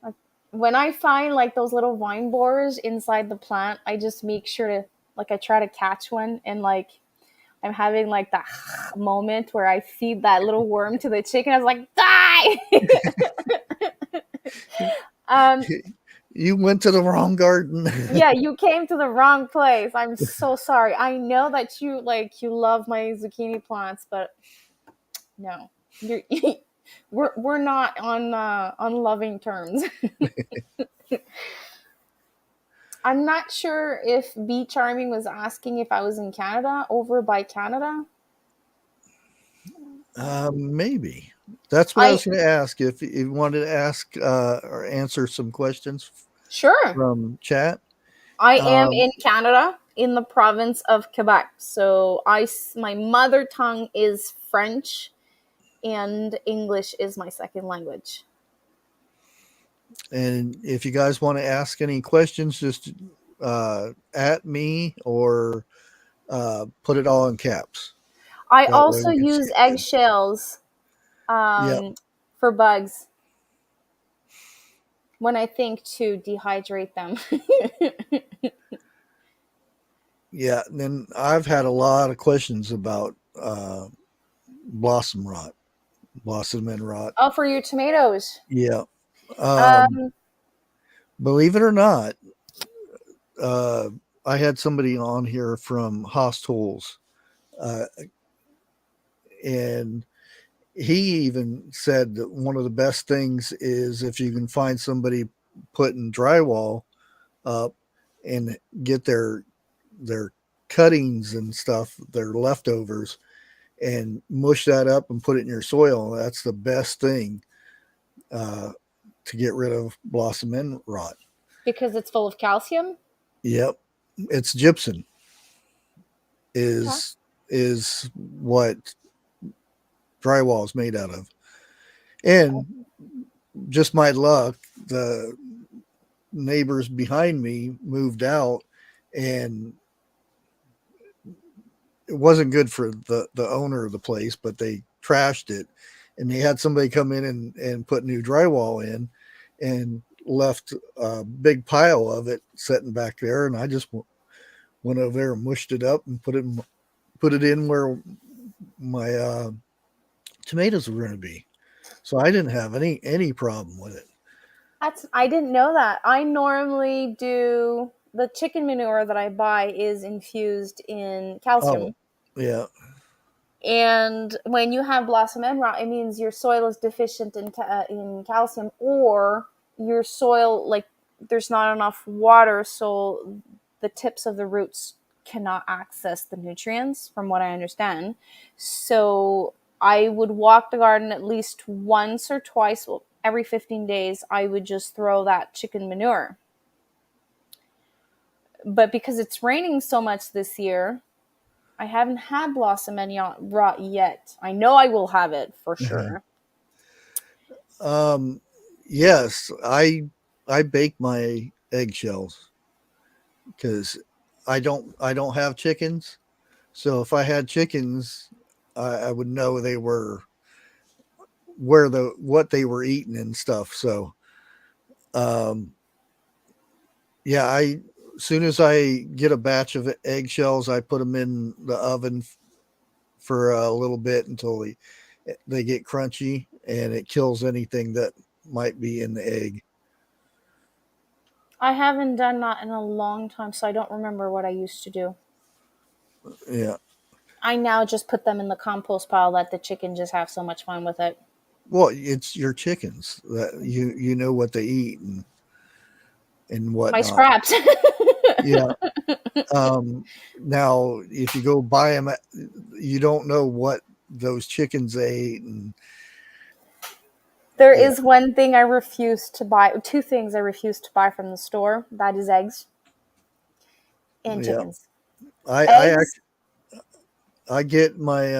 Like, when I find like those little vine borers inside the plant, I just make sure to like I try to catch one and like I'm having like that moment where I feed that little worm to the chicken. I was like, die. um, You went to the wrong garden. yeah, you came to the wrong place. I'm so sorry. I know that you love my zucchini plants, but no, you're we're not on loving terms. I'm not sure if Bee Charming was asking if I was in Canada, over by Canada. Maybe that's what I I was going to ask. If you wanted to ask or answer some questions Sure. from chat. I am Um, in Canada. in the province of Quebec. So my mother tongue is French, and English is my second language. And if you guys want to ask any questions, just at me or put it all in caps. I That way also we can see use it good. eggshells Yeah, for bugs when I think to dehydrate them. yeah. And then I've had a lot of questions about blossom rot, blossom end rot. Oh, for your tomatoes. Yeah. Um, Um, believe it or not, uh, I had somebody on here from Haas Tools, uh, and he even said that one of the best things is if you can find somebody putting drywall up and get their cuttings and stuff, their leftovers, and mush that up and put it in your soil. That's the best thing uh, to get rid of blossom end rot. because it's full of calcium. Yep, it's gypsum Okay. is what drywall is made out of, and just my luck, the neighbors behind me moved out, and it wasn't good for the owner of the place, but they trashed it, and they had somebody come in and put new drywall in, and left a big pile of it sitting back there, and I just went over there and mushed it up and put it in where my tomatoes were going to be. So I didn't have any problem with it. I didn't know that. I normally do the chicken manure that I buy is infused in Oh, calcium. yeah, And when you have blossom end rot, it means your soil is deficient in calcium, or your soil, like, there's not enough water, so the tips of the roots cannot access the nutrients, from what I understand. So I would walk the garden at least once or twice, well, every 15 days. I would just throw that chicken manure. But because it's raining so much this year, I haven't had blossom end rot yet. I know I will have it for sure. um, yes, I bake my eggshells because I don't have chickens. So if I had chickens, I would know they were where what they were eating and stuff. So um, yeah, I as soon as I get a batch of eggshells, I put them in the oven for a little bit until they get crunchy, and it kills anything that might be in the egg. I haven't done that in a long time, so I don't remember what I used to do. Yeah. I now just put them in the compost pile, let the chicken just have so much fun with it. Well, it's your chickens that you know what they eat and My whatnot. scraps. Yeah. Now, if you go buy them, you don't know what those chickens ate, and There yeah, is one thing I refuse to buy, two things I refuse to buy from the store. That is eggs and yeah. chickens. I Eggs, I get my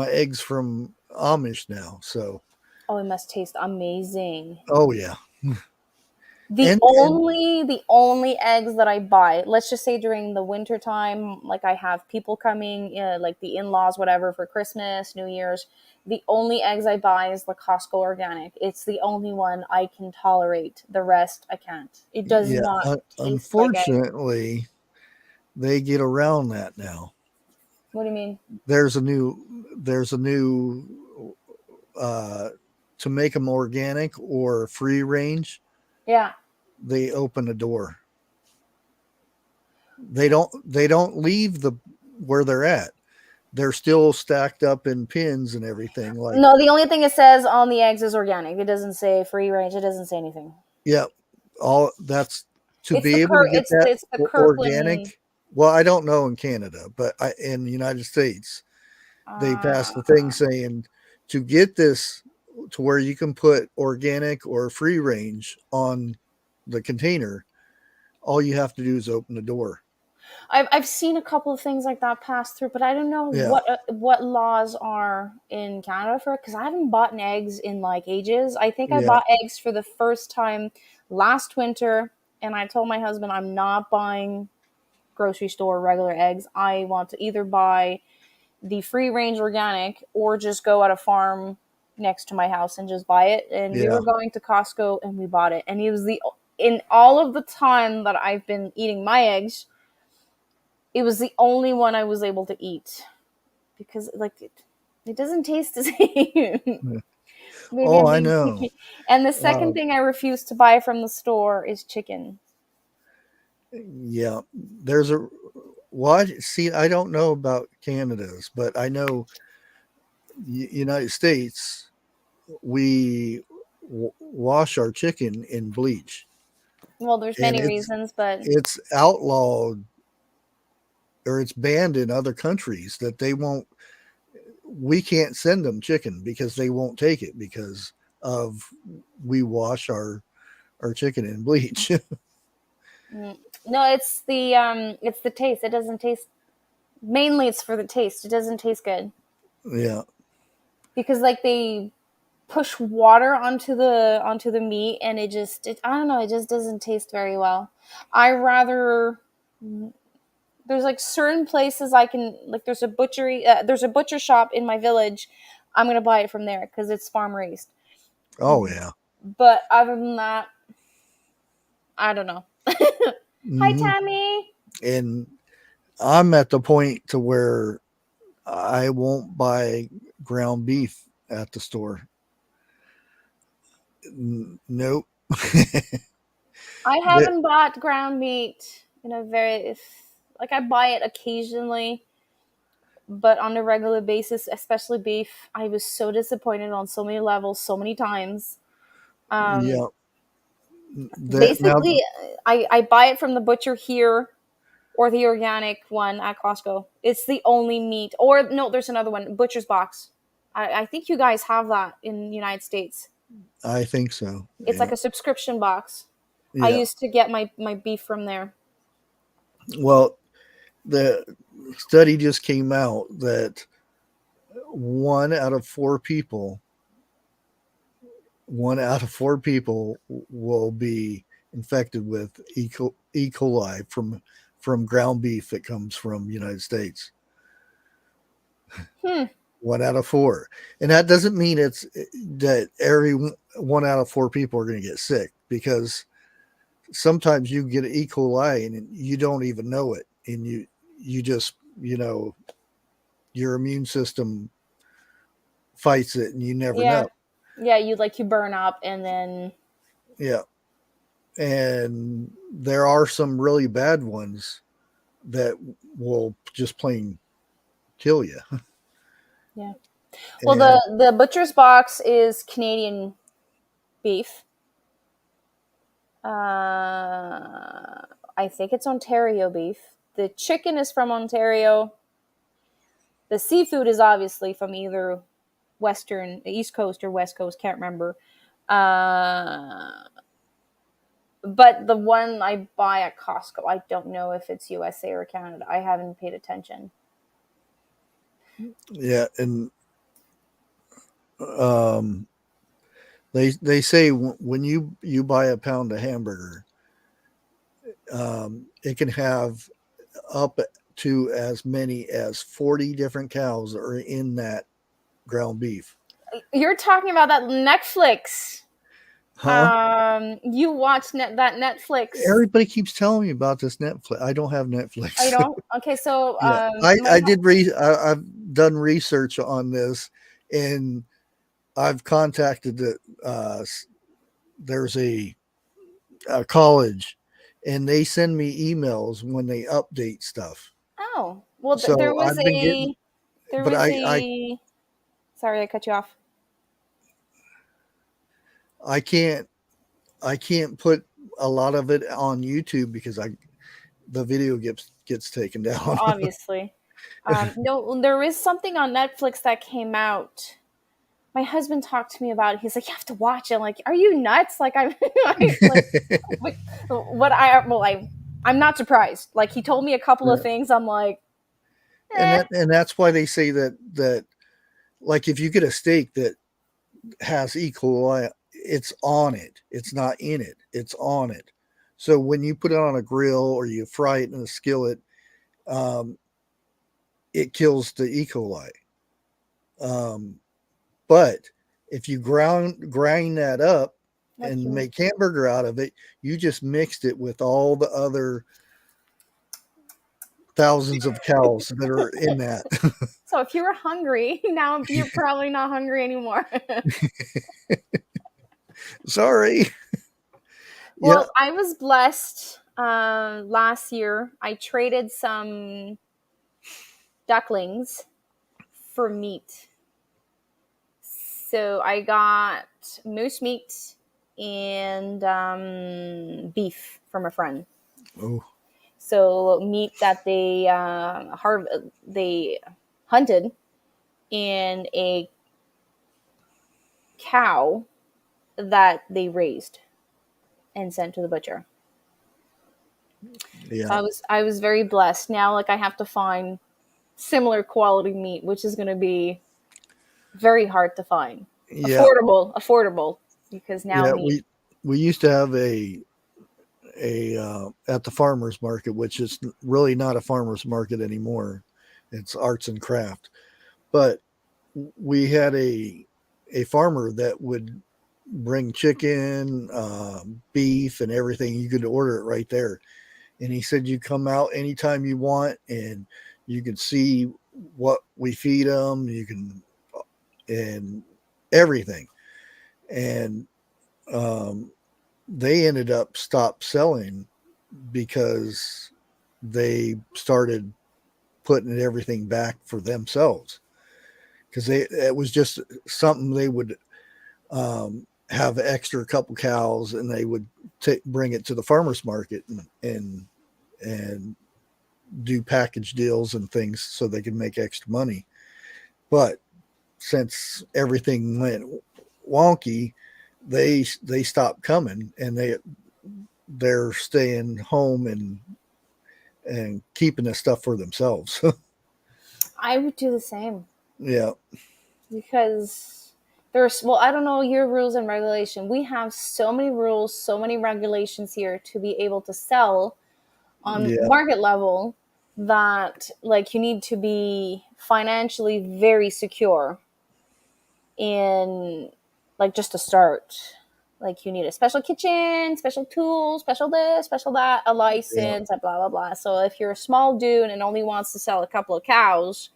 eggs from Amish now. So, oh, it must taste amazing. oh yeah, The and only eggs that I buy, let's just say during the winter time, like I have people coming, like the in-laws, whatever, for Christmas, New Year's. The only eggs I buy is the Costco organic. It's the only one I can tolerate. The rest I can't. It does yeah. not taste like eggs. Unfortunately, they get around that now. What do you mean? There's a new uh, to make them organic or free range. Yeah. They open a door. They don't leave the where they're at. They're still stacked up in pins and everything. Like, No, the only thing it says on the eggs is organic. It doesn't say free range. It doesn't say anything. yeah, all that's to It's be able to get that it's the Kirkland. organic. Well, I don't know in Canada, but in the United States, they passed the thing Uh, saying to get this to where you can put organic or free range on the container, all you have to do is open the door. I've seen a couple of things like that pass through, but I don't know Yeah, what laws are in Canada for it, because I haven't bought eggs in like ages. I think I yeah, bought eggs for the first time last winter, and I told my husband I'm not buying grocery store regular eggs. I want to either buy the free range organic or just go at a farm next to my house and just buy it. And we yeah, were going to Costco and we bought it. And it was the in all of the time that I've been eating my eggs, it was the only one I was able to eat because like it doesn't taste the same. yeah. Maybe Oh, I'm I being know. picky. And the second Um, thing I refuse to buy from the store is chicken. yeah, there's a well. See, I don't know about Canada's, but I know United States. We wash our chicken in bleach, Well, there's and many reasons, but it's outlawed or it's banned in other countries that they won't. We can't send them chicken because they won't take it because of we wash our chicken in bleach. mm, no, it's the taste. It doesn't taste. Mainly, it's for the taste. It doesn't taste good Yeah. because like they push water onto the meat, and I don't know. It just doesn't taste very well. I rather there's like certain places I can like. There's a butcher shop in my village. I'm gonna buy it from there because it's farm raised. Oh yeah. But other than that, I don't know. Hi, Hmm. Tammy. And I'm at the point to where I won't buy ground beef at the store. Nope. I That- haven't bought ground meat in a very like I buy it occasionally, but on a regular basis, especially beef, I was so disappointed on so many levels, so many times. Um, yeah. That now Basically, I buy it from the butcher here or the organic one at Costco. It's the only meat. Or no, there's another one, Butcher's Box. I think you guys have that in the United States. I think so. It's Yeah. like a subscription box. I Yeah. used to get my beef from there. Well, the study just came out that 1 out of 4 people, 1 out of 4 people will be infected with E. coli from ground beef that comes from the United States. Hmm. 1 out of 4, and that doesn't mean it's that every 1 out of 4 people are going to get sick because sometimes you get E. coli and you don't even know it, and you just your immune system fights it, and you never Yeah. know. Yeah, you burn up and then Yeah, and there are some really bad ones that will just plain kill you. yeah. Well, And the butcher's box is Canadian beef. I think it's Ontario beef. The chicken is from Ontario. The seafood is obviously from either East Coast or West Coast. Can't remember. Uh, but the one I buy at Costco, I don't know if it's USA or Canada. I haven't paid attention. yeah, and um, they say when you buy a pound of hamburger, it can have up to as many as 40 different cows are in that ground beef. You're talking about that Netflix. Huh? You watch that Netflix. Everybody keeps telling me about this Netflix. I don't have Oh, you Netflix. don't? Okay, so Yeah, my I've done research on this, and I've contacted there's a college, and they send me emails when they update stuff. oh well, So I've been getting, there but was a. Sorry, I cut you off. I can't I can't put a lot of it on YouTube because I the video gets taken down. Obviously, no, there is something on Netflix that came out. My husband talked to me about it. He's like, "You have to watch it." I'm like, "Are you nuts?" Like, I'm like, what I well, I I'm not surprised. Like, he told me a couple of Yeah. things. I'm like, And that's why they say that like if you get a steak that has E. coli, it's on it. It's not in it. It's on it. So when you put it on a grill or you fry it in a skillet, um, it kills the E. coli. Um, but if you grind that up what and you make hamburger out of it, you just mixed it with all the other thousands of cows that are in that. So if you were hungry, now you're probably not hungry anymore. Sorry. Yeah. Well, I was blessed last year. I traded some ducklings for meat. So I got moose meat and beef from a friend. Oh, So meat that they hunted, and a cow that they raised and sent to the butcher. So yeah. I was very blessed. Now, like, I have to find similar quality meat, which is going to be very hard to find. Yeah. Affordable, because now Yeah. meat. We used to have a at the farmers market, which is really not a farmers market anymore. It's arts and craft. But we had a farmer that would bring chicken, beef, and everything. You could order it right there. And he said you come out anytime you want, and you can see what we feed them. You can and everything. And um, they ended up stopped selling because they started putting everything back for themselves because it was just something they would have extra couple cows and they would bring it to the farmers market and do package deals and things so they could make extra money. But since everything went wonky, they stopped coming and they're staying home and keeping the stuff for themselves. I would do the same, Yeah. because well, I don't know your rules and regulation. We have so many rules, so many regulations here to be able to sell on Yeah. market level, that, like, you need to be financially very secure in, like, just to start. Like, you need a special kitchen, special tools, special this, special that, a Yeah. license, and blah blah blah. So if you're a small dude and only wants to sell a couple of cows,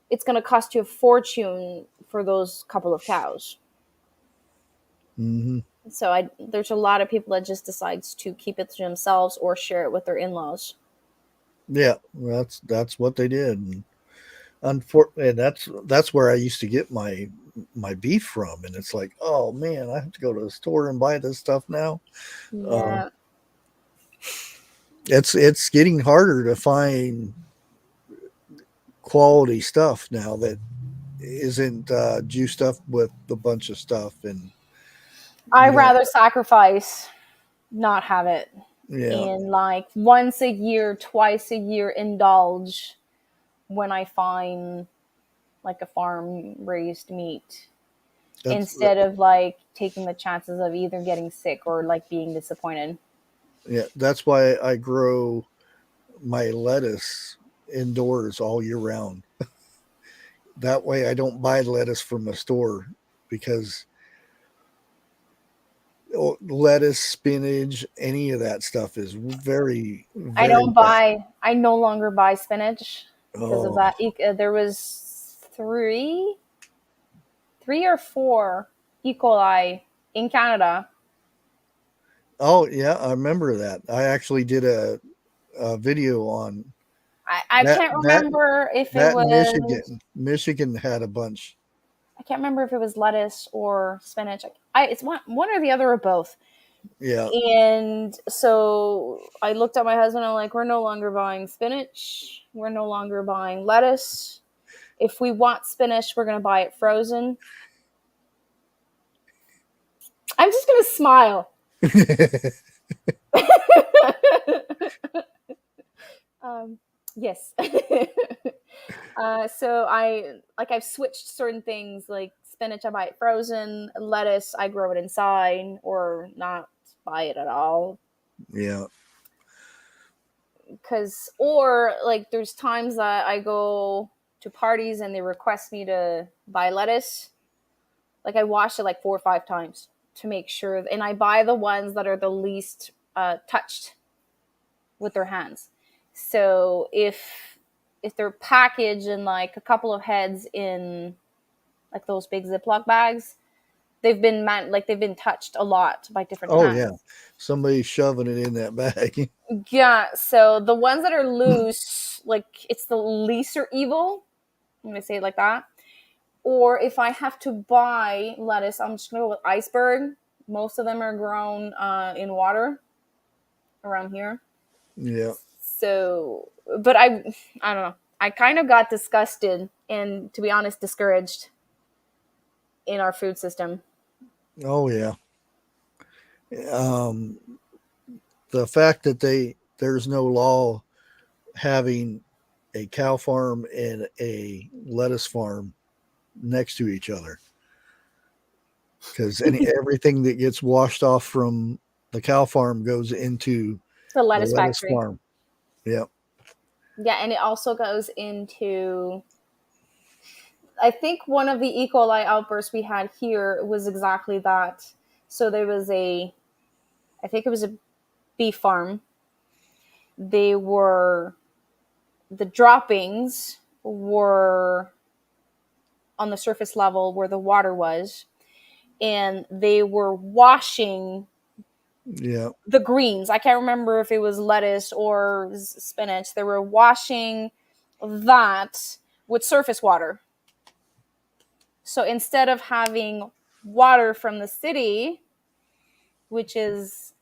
it's going to cost you a fortune for those couple of cows. Hmm. So there's a lot of people that just decides to keep it to themselves or share it with their in-laws. Yeah. That's what they did. And that's where I used to get my beef from. And it's like, oh man, I have to go to the store and buy this stuff now. Um, Yeah. it's getting harder to find quality stuff now that isn't juiced up with a bunch of stuff and I you know. rather sacrifice not have it, Yeah. and, like, once a year, twice a year, indulge when I find, like, a farm raised meat, That's instead of, like, taking the chances of either getting sick or, like, being disappointed. yeah, that's why I grow my lettuce indoors all year round. That way I don't buy lettuce from a store because lettuce, spinach, any of that stuff is very, very bad. I no longer buy spinach because of Oh, that. There was three or four E. coli in Canada. oh yeah, I remember that. I actually did a video on I that can't that remember if it that in was Michigan. Michigan had a bunch. I can't remember if it was lettuce or spinach. It's one or the other or both. Yeah. And so I looked at my husband. I'm like, we're no longer buying spinach. We're no longer buying lettuce. If we want spinach, we're going to buy it frozen. I'm just going to smile. Yes. So I've switched certain things like spinach. I buy it frozen. Lettuce, I grow it inside or not buy it at all. Yeah. Cause or like there's times that I go to parties and they request me to buy lettuce. Like I wash it like 4 or 5 times to make sure, and I buy the ones that are the least touched with their hands. So if they're packaged in like a couple of heads in like those big Ziploc bags, they've been touched a lot by different Oh yeah. hands. Somebody shoving it in that bag. Yeah, so the ones that are loose, like it's the lesser evil. I'm gonna say it like that. Or if I have to buy lettuce, I'm just gonna go with iceberg. Most of them are grown in water around here. Yeah. So, but I don't know. I kind of got disgusted and, to be honest, discouraged in our food system. Oh yeah. Um, the fact that there's no law having a cow farm and a lettuce farm next to each other, because everything that gets washed off from the cow farm goes into The the lettuce lettuce factory. farm. Yeah. Yeah, and it also goes into. I think one of the E. coli outbursts we had here was exactly that. So there was I think it was a beef farm. They were, the droppings were on the surface level where the water was, and they were washing Yeah. the greens. I can't remember if it was lettuce or spinach. They were washing that with surface water. So instead of having water from the city, which is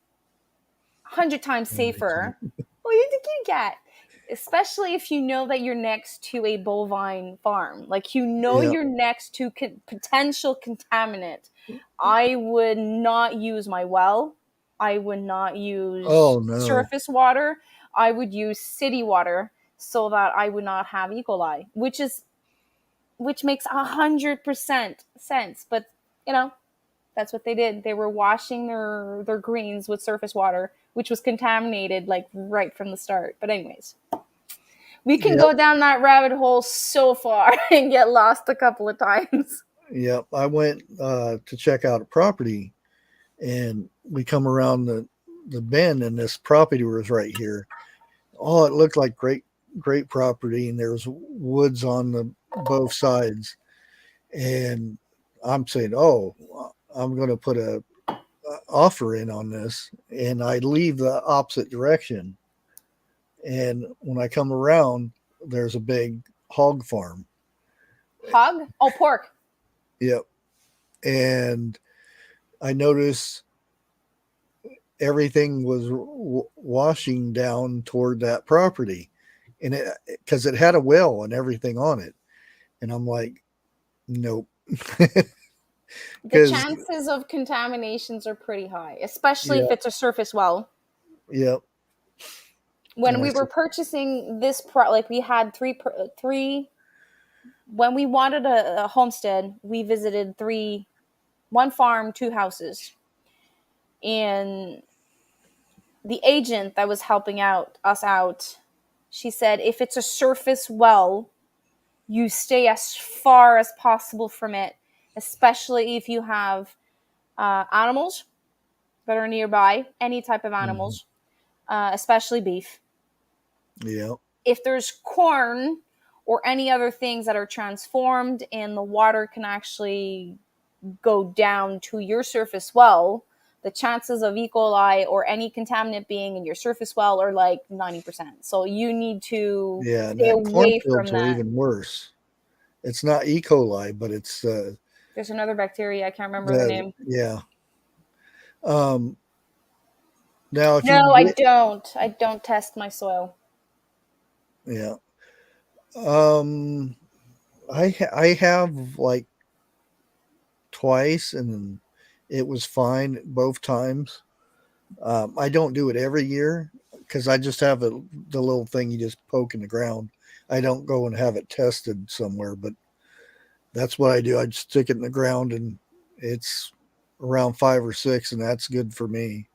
100 times safer, well, you get, especially if you know that you're next to a bovine farm, like Yeah. you're next to potential contaminant. I would not use my well. I would not use Oh no. surface water. I would use city water so that I would not have E. coli, which makes 100% sense. But you know, that's what they did. They were washing their greens with surface water, which was contaminated like right from the start. But anyways, we can Yep. go down that rabbit hole so far and get lost a couple of times. Yep. I went to check out a property, and we come around the bend, and this property was right here. Oh, it looked like great property, and there's woods on the both sides. And I'm saying, oh, I'm going to put a offer in on this, and I leave the opposite direction. And when I come around, there's a big hog farm. Hog? Oh, pork. Yep. And I noticed everything was washing down toward that property, and it, because it had a well and everything on it. And I'm like, nope. The Because chances of contaminations are pretty high, especially if yeah, it's a surface well. yep. When And I we were said, purchasing this, like we had three. When we wanted a homestead, we visited one farm, two houses, and the agent that was helping us out, she said, if it's a surface well, you stay as far as possible from it, especially if you have animals that are nearby, any type of mhm, animals, especially beef. yeah, If there's corn or any other things that are transformed and the water can actually go down to your surface well, the chances of E. coli or any contaminant being in your surface well are like 90%. So you need to yeah. And stay that away cornfields from are that. even worse. It's not E. coli, but it's There's another bacteria, I can't remember the the name. yeah. Um, now if you No, can I get don't. I don't test my soil. yeah. Um, I have like twice, and it was fine both times. I don't do it every year because I just have the little thing you just poke in the ground. I don't go and have it tested somewhere, but that's what I do. I just stick it in the ground and it's around 5 or 6, and that's good for me.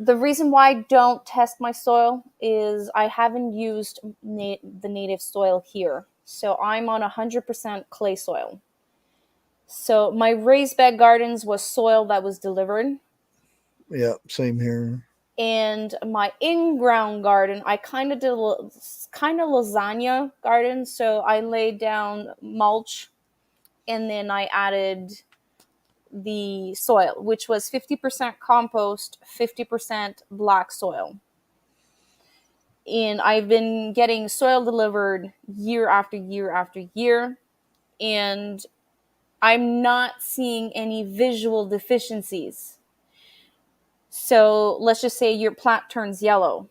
The reason why I don't test my soil is I haven't used the native soil here. So I'm on 100% clay soil. So my raised bed gardens was soil that was delivered. Yeah, same here. And my in-ground garden, I kind of did kind of lasagna garden. So I laid down mulch and then I added the soil, which was 50% compost, 50% black soil. And I've been getting soil delivered year after year after year, and I'm not seeing any visual deficiencies. So let's just say your plant turns yellow,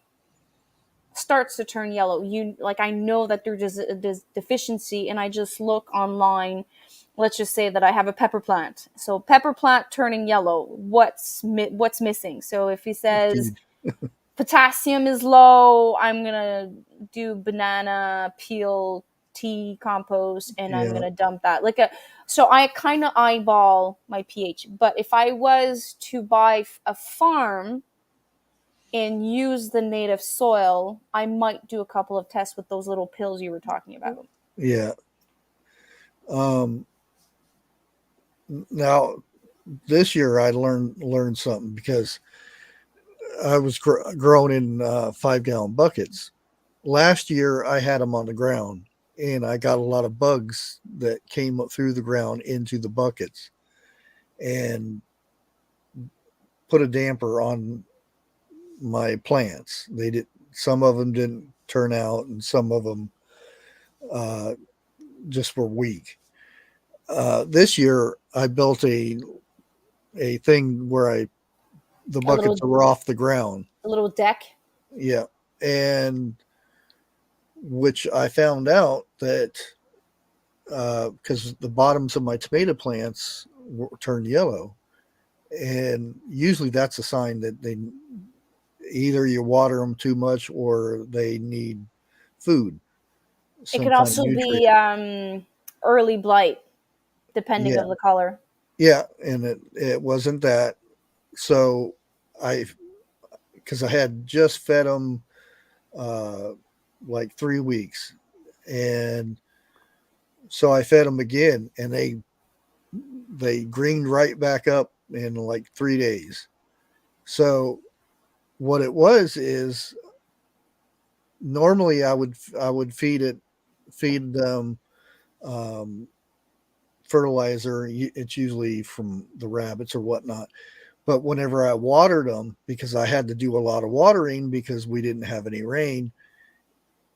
starts to turn yellow. You like I know that there's a deficiency, and I just look online. Let's just say that I have a pepper plant. So pepper plant turning yellow. What's missing? So if he says Feed. potassium is low, I'm gonna do banana peel tea compost, and I'm Yeah, gonna dump that. So I kind of eyeball my pH. But if I was to buy a farm and use the native soil, I might do a couple of tests with those little pills you were talking about. yeah. Um, Now this year I learned something because I was growing in 5 gallon buckets. Last year I had them on the ground, and I got a lot of bugs that came up through the ground into the buckets and put a damper on my plants. They did Some of them didn't turn out, and some of them uh, just were weak. This year I built a thing where I the A buckets little were off the ground. a little deck. Yeah, and which I found out that because the bottoms of my tomato plants turned yellow, and usually that's a sign that they either you water them too much or they need food, It some could kind of also nutrient. be early blight, depending Yeah, of the color. yeah, and it wasn't that. So I because I had just fed them uh, like 3 weeks, and so I fed them again, and they greened right back up in like 3 days. So what it was is normally I would feed them um, fertilizer. It's usually from the rabbits or whatnot. But whenever I watered them, because I had to do a lot of watering because we didn't have any rain,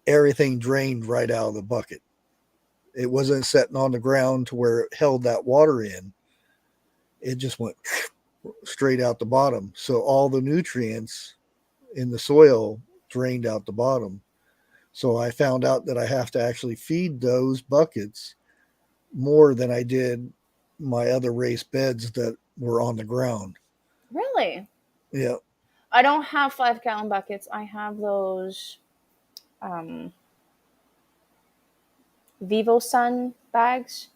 everything drained right out of the bucket. It wasn't sitting on the ground to where it held that water in. It just went straight out the bottom. So all the nutrients in the soil drained out the bottom. So I found out that I have to actually feed those buckets more than I did my other raised beds that were on the ground. Really? Yeah. I don't have 5 gallon buckets. I have those um, Vivo Sun bags.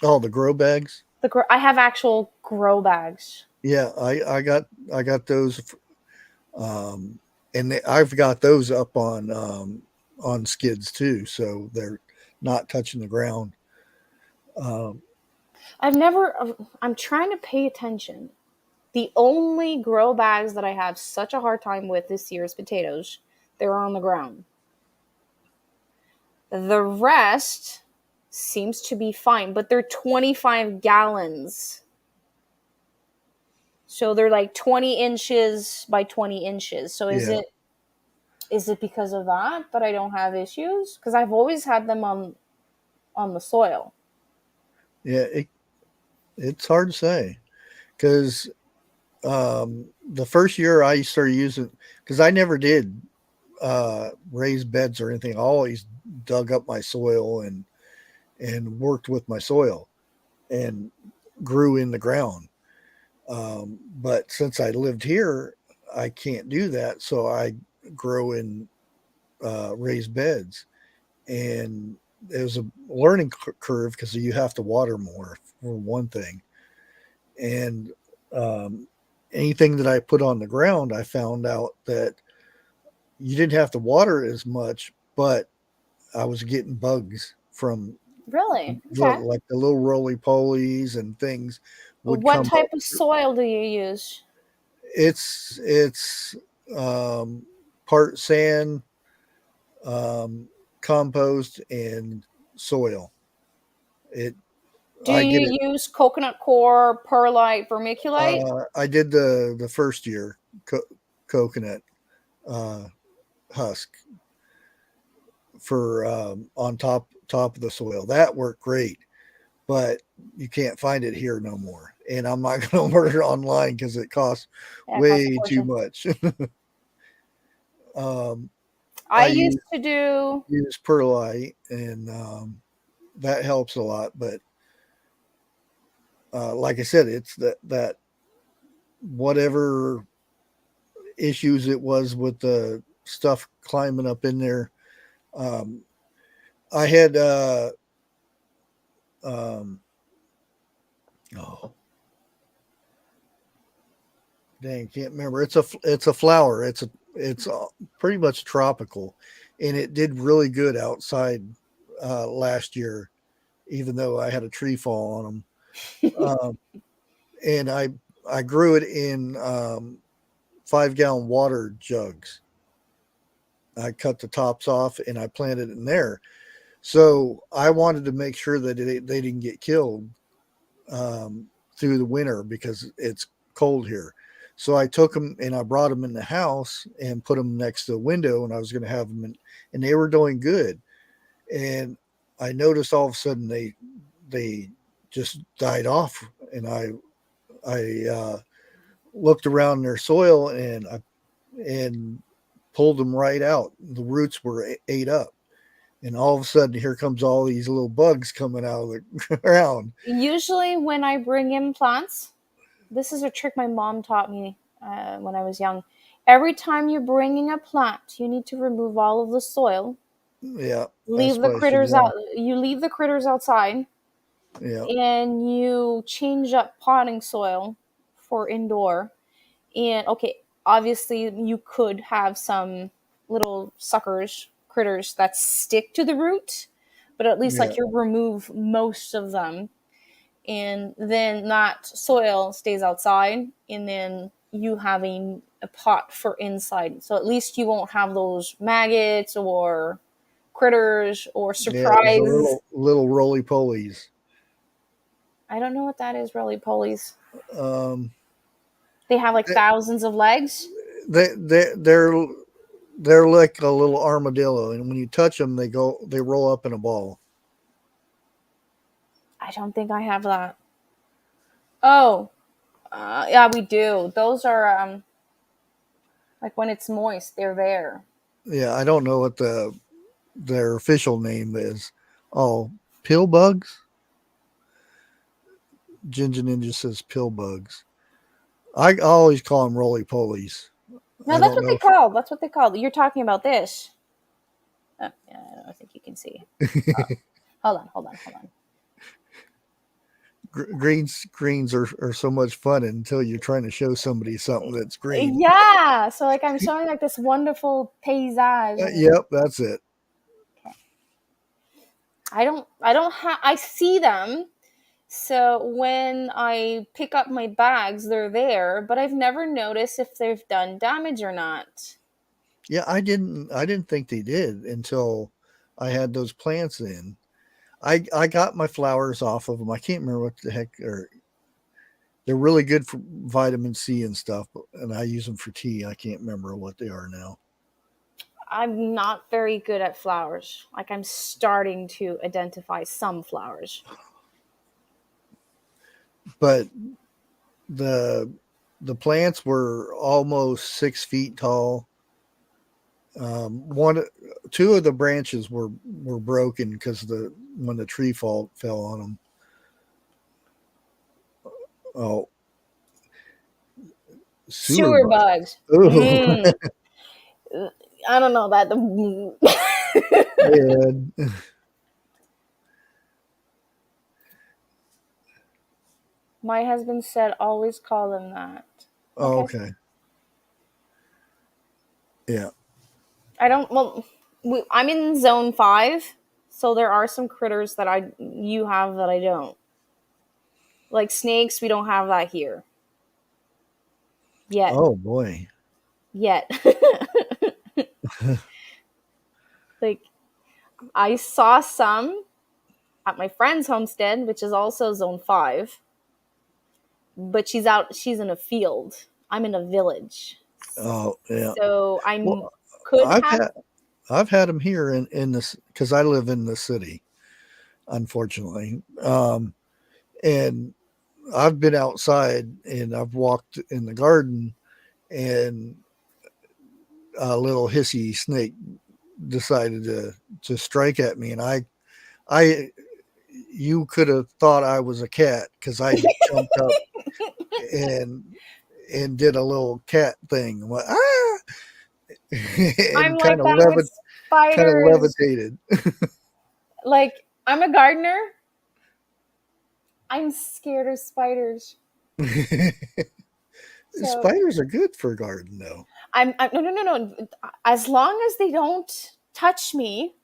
Oh, the grow bags. I have actual grow bags. Yeah, I got those, um, and I've got those up on skids too, so they're not touching the ground. Um, I've never. I'm trying to pay attention. The only grow bags that I have such a hard time with this year is potatoes. They're on the ground. The rest seems to be fine, but they're 25 gallons. So they're like 20 inches by 20 inches. So yeah, is it because of that I don't have issues? Because I've always had them on the soil. yeah. It's hard to say because the first year I started using, because I never did raise beds or anything. I always dug up my soil and worked with my soil and grew in the ground. But since I lived here, I can't do that, so I grow in raised beds, and there's a learning curve because you have to water more for one thing, and um, anything that I put on the ground, I found out that you didn't have to water as much, but I was getting bugs from Really? Okay. like the little roly polies and things would What come type up. of soil do you use? It's part sand, um, compost, and soil. It Do I get you it. use coconut coir, perlite, vermiculite? I did the first year coconut uh, husk for on top of the soil. That worked great, but you can't find it here no more. And I'm not going to order it online because it costs Yeah, it costs a way too fortune. much. um, I I used to do. use perlite, and that helps a lot. But like I said, it's that whatever issues it was with the stuff climbing up in there. Um, I had um, oh dang, can't remember. It's a flower. It's pretty much tropical, and it did really good outside last year, even though I had a tree fall on them. Um, and I grew it in 5-gallon water jugs. I cut the tops off and I planted it in there. So I wanted to make sure that they didn't get killed through the winter because it's cold here. So I took them and I brought them in the house and put them next to the window, and I was going to have them in, and they were doing good. And I noticed all of a sudden they just died off, and I looked around their soil and pulled them right out. The roots were ate up, and all of a sudden here comes all these little bugs coming out of the ground. Usually, when I bring in plants, this is a trick my mom taught me when I was young. Every time you're bringing a plant, you need to remove all of the soil, Yeah, leave that's the what I should critters do. out. You leave the critters outside, Yeah, and you change up potting soil for indoor. And okay, obviously you could have some little suckers, critters that stick to the root, but at least yeah, like you remove most of them, and then that soil stays outside, and then you have a pot for inside. So at least you won't have those maggots or critters or yeah. There's a surprise. little roly polies. I don't know what that is, really, polies. Um, They have like thousands of legs. they're they're like a little armadillo, and when you touch them, they roll up in a ball. I don't think I have that. Oh, yeah, we do. Those are like when it's moist, they're there. Yeah, I don't know what their official name is. Oh, pill bugs. Ginger Ninja says pill bugs. I always call them roly polies. No, I that's don't what they know call. That's what they call. You're talking about this. Oh, yeah, I don't think you can see. Oh, if hold on, hold on, hold on. greens are so much fun until you're trying to show somebody something that's green. Yeah, so like I'm showing like this wonderful paysage, and Yep, that's it. okay. I don't have. I see them. So when I pick up my bags, they're there, but I've never noticed if they've done damage or not. Yeah, I didn't think they did until I had those plants in. I got my flowers off of them. I can't remember what the heck or they're really good for vitamin C and stuff, and I use them for tea. I can't remember what they are now. I'm not very good at flowers. Like I'm starting to identify some flowers. But the the plants were almost 6 feet tall. One, two of the branches were broken because the when the tree fall fell on them. Oh, Sewer Sewer bugs. bugs. Oh, Mm. I don't know that. yeah. My husband said always call them that. Oh, Okay. okay. Yeah. I don't. Well, I'm in zone 5, so there are some critters that you have that I don't. Like snakes, we don't have that here yet. Oh boy. Yet, like I saw some at my friend's homestead, which is also zone 5, but she's out. She's in a field. I'm in a village, Oh yeah. so I Well, could I've have. had I've had them here in this because I live in the city, unfortunately. And I've been outside and I've walked in the garden, and a little hissy snake decided to strike at me, and I you could have thought I was a cat because I jumped up and did a little cat thing, went, ah, I'm and like that with kind of spiders. levitated. Like I'm a gardener. I'm scared of spiders. So Spiders are good for a garden, though. no, no, no, no. As long as they don't touch me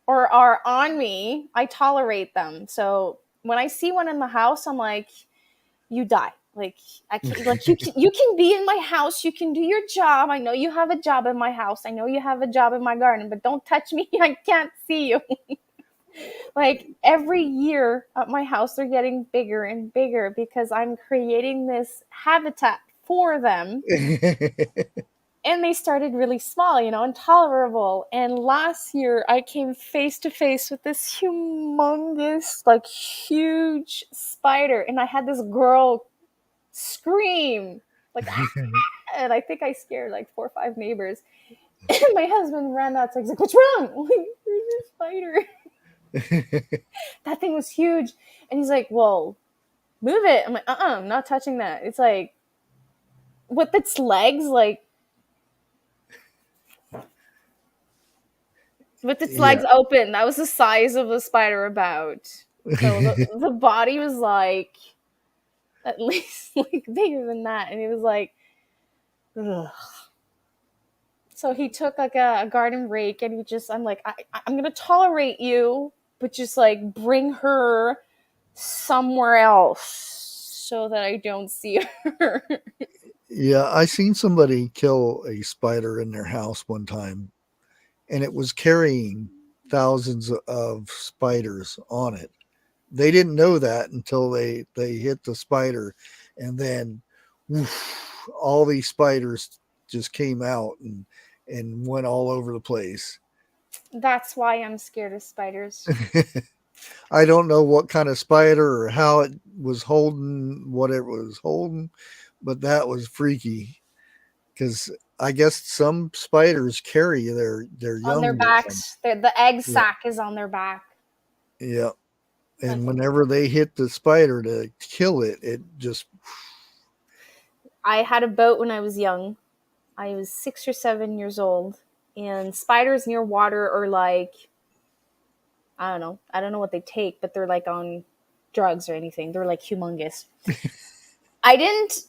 or are on me, I tolerate them. So when I see one in the house, I'm like, you die. Like I can't. Like you can be in my house. You can do your job. I know you have a job in my house. I know you have a job in my garden, but don't touch me. I can't see you. Like every year at my house, they're getting bigger and bigger because I'm creating this habitat for them. And they started really small, intolerable. And last year I came face to face with this humongous, like huge spider. And I had this girl scream, like, ah! And I think I scared like 4 or 5 neighbors. And my husband ran outside. He's like, what's wrong? I'm like, there's a spider. That thing was huge. And he's like, well, move it. I'm like, I'm not touching that. It's like, with its legs, like, with its Yeah. legs open. That was the size of a spider about. So the body was like at least like bigger than that. And it was like, ugh. So he took like a garden rake and I'm like, I'm going to tolerate you, but just like bring her somewhere else so that I don't see her. Yeah, I seen somebody kill a spider in their house one time, and it was carrying thousands of spiders on it. They didn't know that until they hit the spider, and then woof, all these spiders just came out and went all over the place. That's why I'm scared of spiders. I don't know what kind of spider or how it was holding what it was holding, but that was freaky because I guess some spiders carry their On their young with them. backs. The egg Yeah, sac is on their back. yeah. That And thing. whenever they hit the spider to kill it, it just I had a boat when I was young. I was 6 or 7 years old, and spiders near water are like, I don't know. I don't know what they take, but they're like on drugs or anything. They're like humongous. I didn't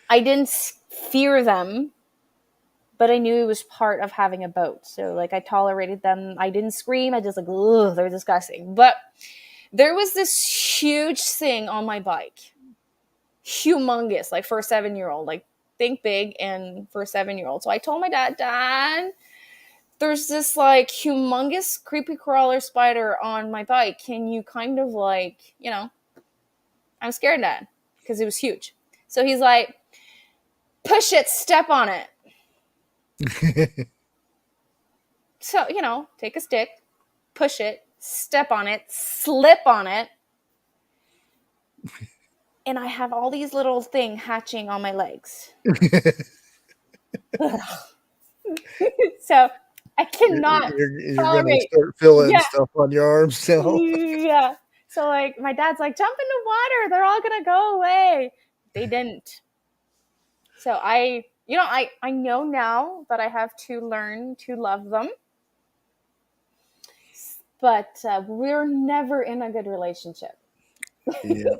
I didn't fear them, but I knew it was part of having a boat. So like I tolerated them. I didn't scream. I just like, ugh, they're disgusting. But there was this huge thing on my bike. Humongous, like for a 7-year-old, like think big and for a 7-year-old. So I told my dad, there's this like humongous creepy crawler spider on my bike. Can you kind of like, I'm scared, Dad, because it was huge. So he's like, push it, step on it. So, take a stick, push it, step on it, slip on it. And I have all these little things hatching on my legs. So I cannot you're gonna tolerate. start feeling Yeah. stuff on your arms now. Yeah. So like my dad's like, jump in the water. They're all going to go away. They didn't. So I know now that I have to learn to love them, but we're never in a good relationship. Yeah.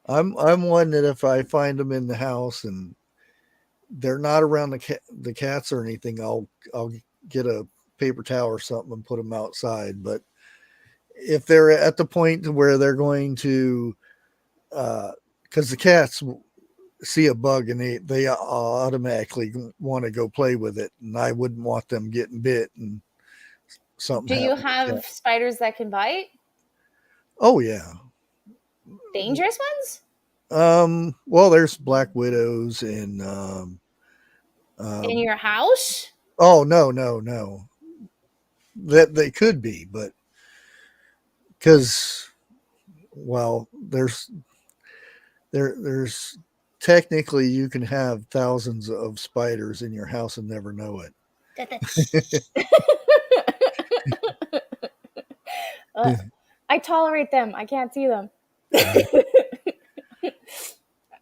I'm one that if I find them in the house and they're not around the cats or anything, I'll get a paper towel or something and put them outside. But if they're at the point where they're going to, because the cats see a bug and they automatically want to go play with it, and I wouldn't want them getting bit and something Do you happened to the cat. have spiders that can bite? Oh yeah. Dangerous ones? Well, there's black widows and In um, your house? oh no, no, no, that they could be, but because well, there's technically you can have thousands of spiders in your house and never know uh, it. I tolerate them. I can't see them.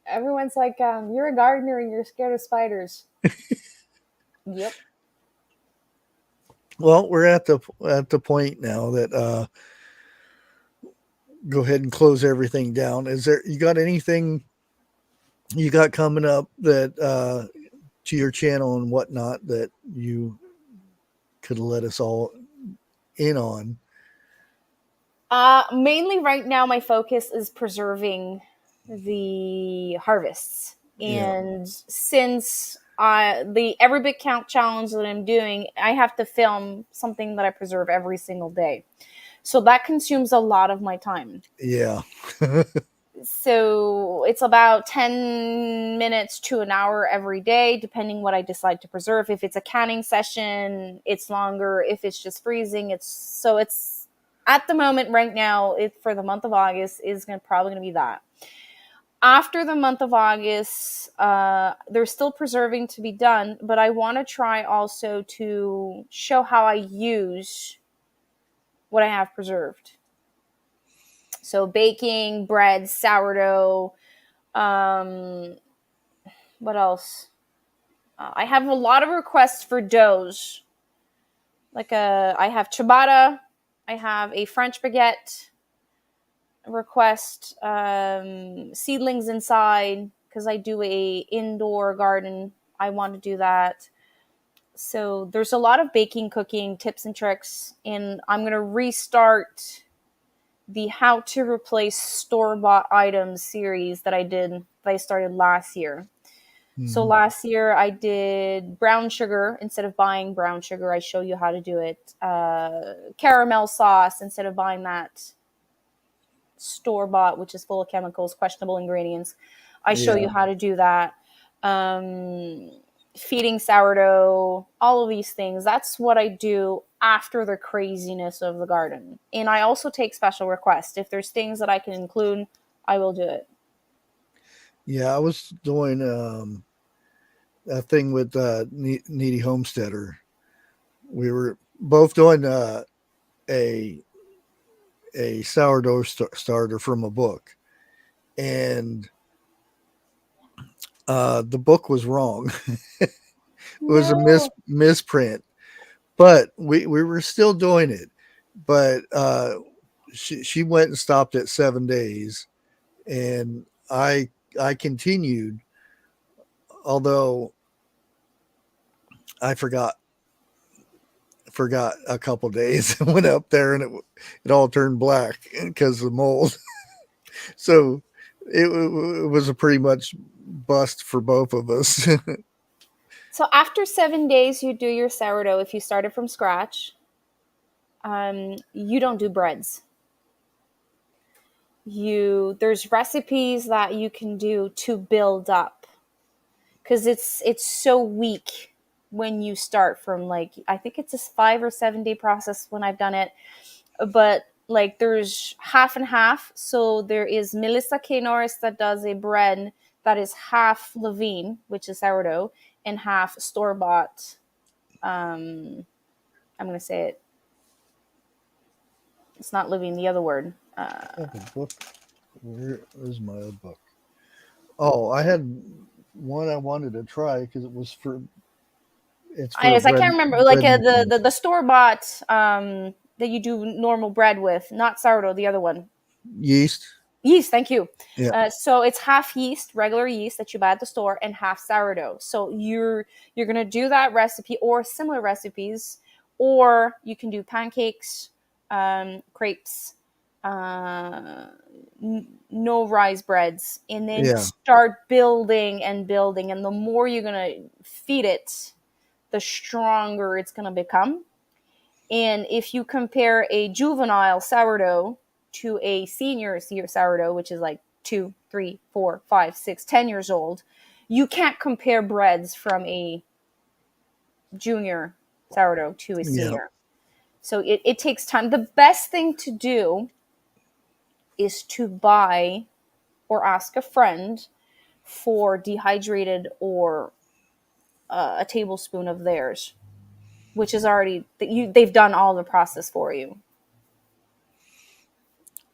Everyone's like, you're a gardener and you're scared of spiders. Yep. Well, we're at the point now that go ahead and close everything down. Is there you got anything you got coming up that to your channel and whatnot that you could let us all in on? Mainly right now, my focus is preserving the harvests. Yeah, And since the every bit count challenge that I'm doing, I have to film something that I preserve every single day. So that consumes a lot of my time. yeah, So it's about 10 minutes to an hour every day, depending what I decide to preserve. If it's a canning session, it's longer. If it's just freezing, it's at the moment right now, it for the month of August is probably going to be that. After the month of August, there's still preserving to be done, but I want to try also to show how I use what I have preserved. So baking, bread, sourdough, um, what else? I have a lot of requests for doughs. I have ciabatta, I have a French baguette request, seedlings inside because I do a indoor garden. I want to do that. So there's a lot of baking, cooking tips and tricks, and I'm gonna restart the how to replace store bought items series that I started last year. So Mhm. last year I did brown sugar. Instead of buying brown sugar, I show you how to do it. Caramel sauce, instead of buying that store bought, which is full of chemicals, questionable ingredients, I show Yeah, you how to do that. Um, Feeding sourdough, all of these things. That's what I do after the craziness of the garden. And I also take special requests. If there's things that I can include, I will do it. yeah. I was doing a thing with Needy Homesteader. We were both doing a sourdough starter from a book, and the book was wrong. It was a No. misprint, but we were still doing it. But she went and stopped at 7 days, and I continued, although I forgot a couple days and went up there and it all turned black because of the mold. So it was a pretty much bust for both of us. So after 7 days, you do your sourdough. If you started from scratch, you don't do breads. There's recipes that you can do to build up because it's so weak when you start from, like, I think it's a 5 or 7 day process when I've done it, but like there's half and half. So there is Melissa K. Norris that does a bread that is half levain, which is sourdough, and half store bought. I'm gonna say it. It's not living. The other word. Oh, book. Where is my book? Oh, I had. one I wanted to try because it was for it's I for guess I bread can't remember, like bread machines. the store bought that you do normal bread with, not sourdough, the other one. Yeast. Yeast, thank you. Yeah. So it's half yeast, regular yeast that you buy at the store, and half sourdough. So you're gonna do that recipe or similar recipes, or you can do pancakes, crepes, uh, no rise breads, and then Yeah. start building and building. And the more you're gonna feed it, the stronger it's gonna become. And if you compare a juvenile sourdough to a senior sourdough, which is like 2, 3, 4, 5, 6, 10 years old, you can't compare breads from a junior sourdough to a Yeah. senior. So it takes time. The best thing to do is to buy or ask a friend for dehydrated or a tablespoon of theirs, which is already they've done all the process for you.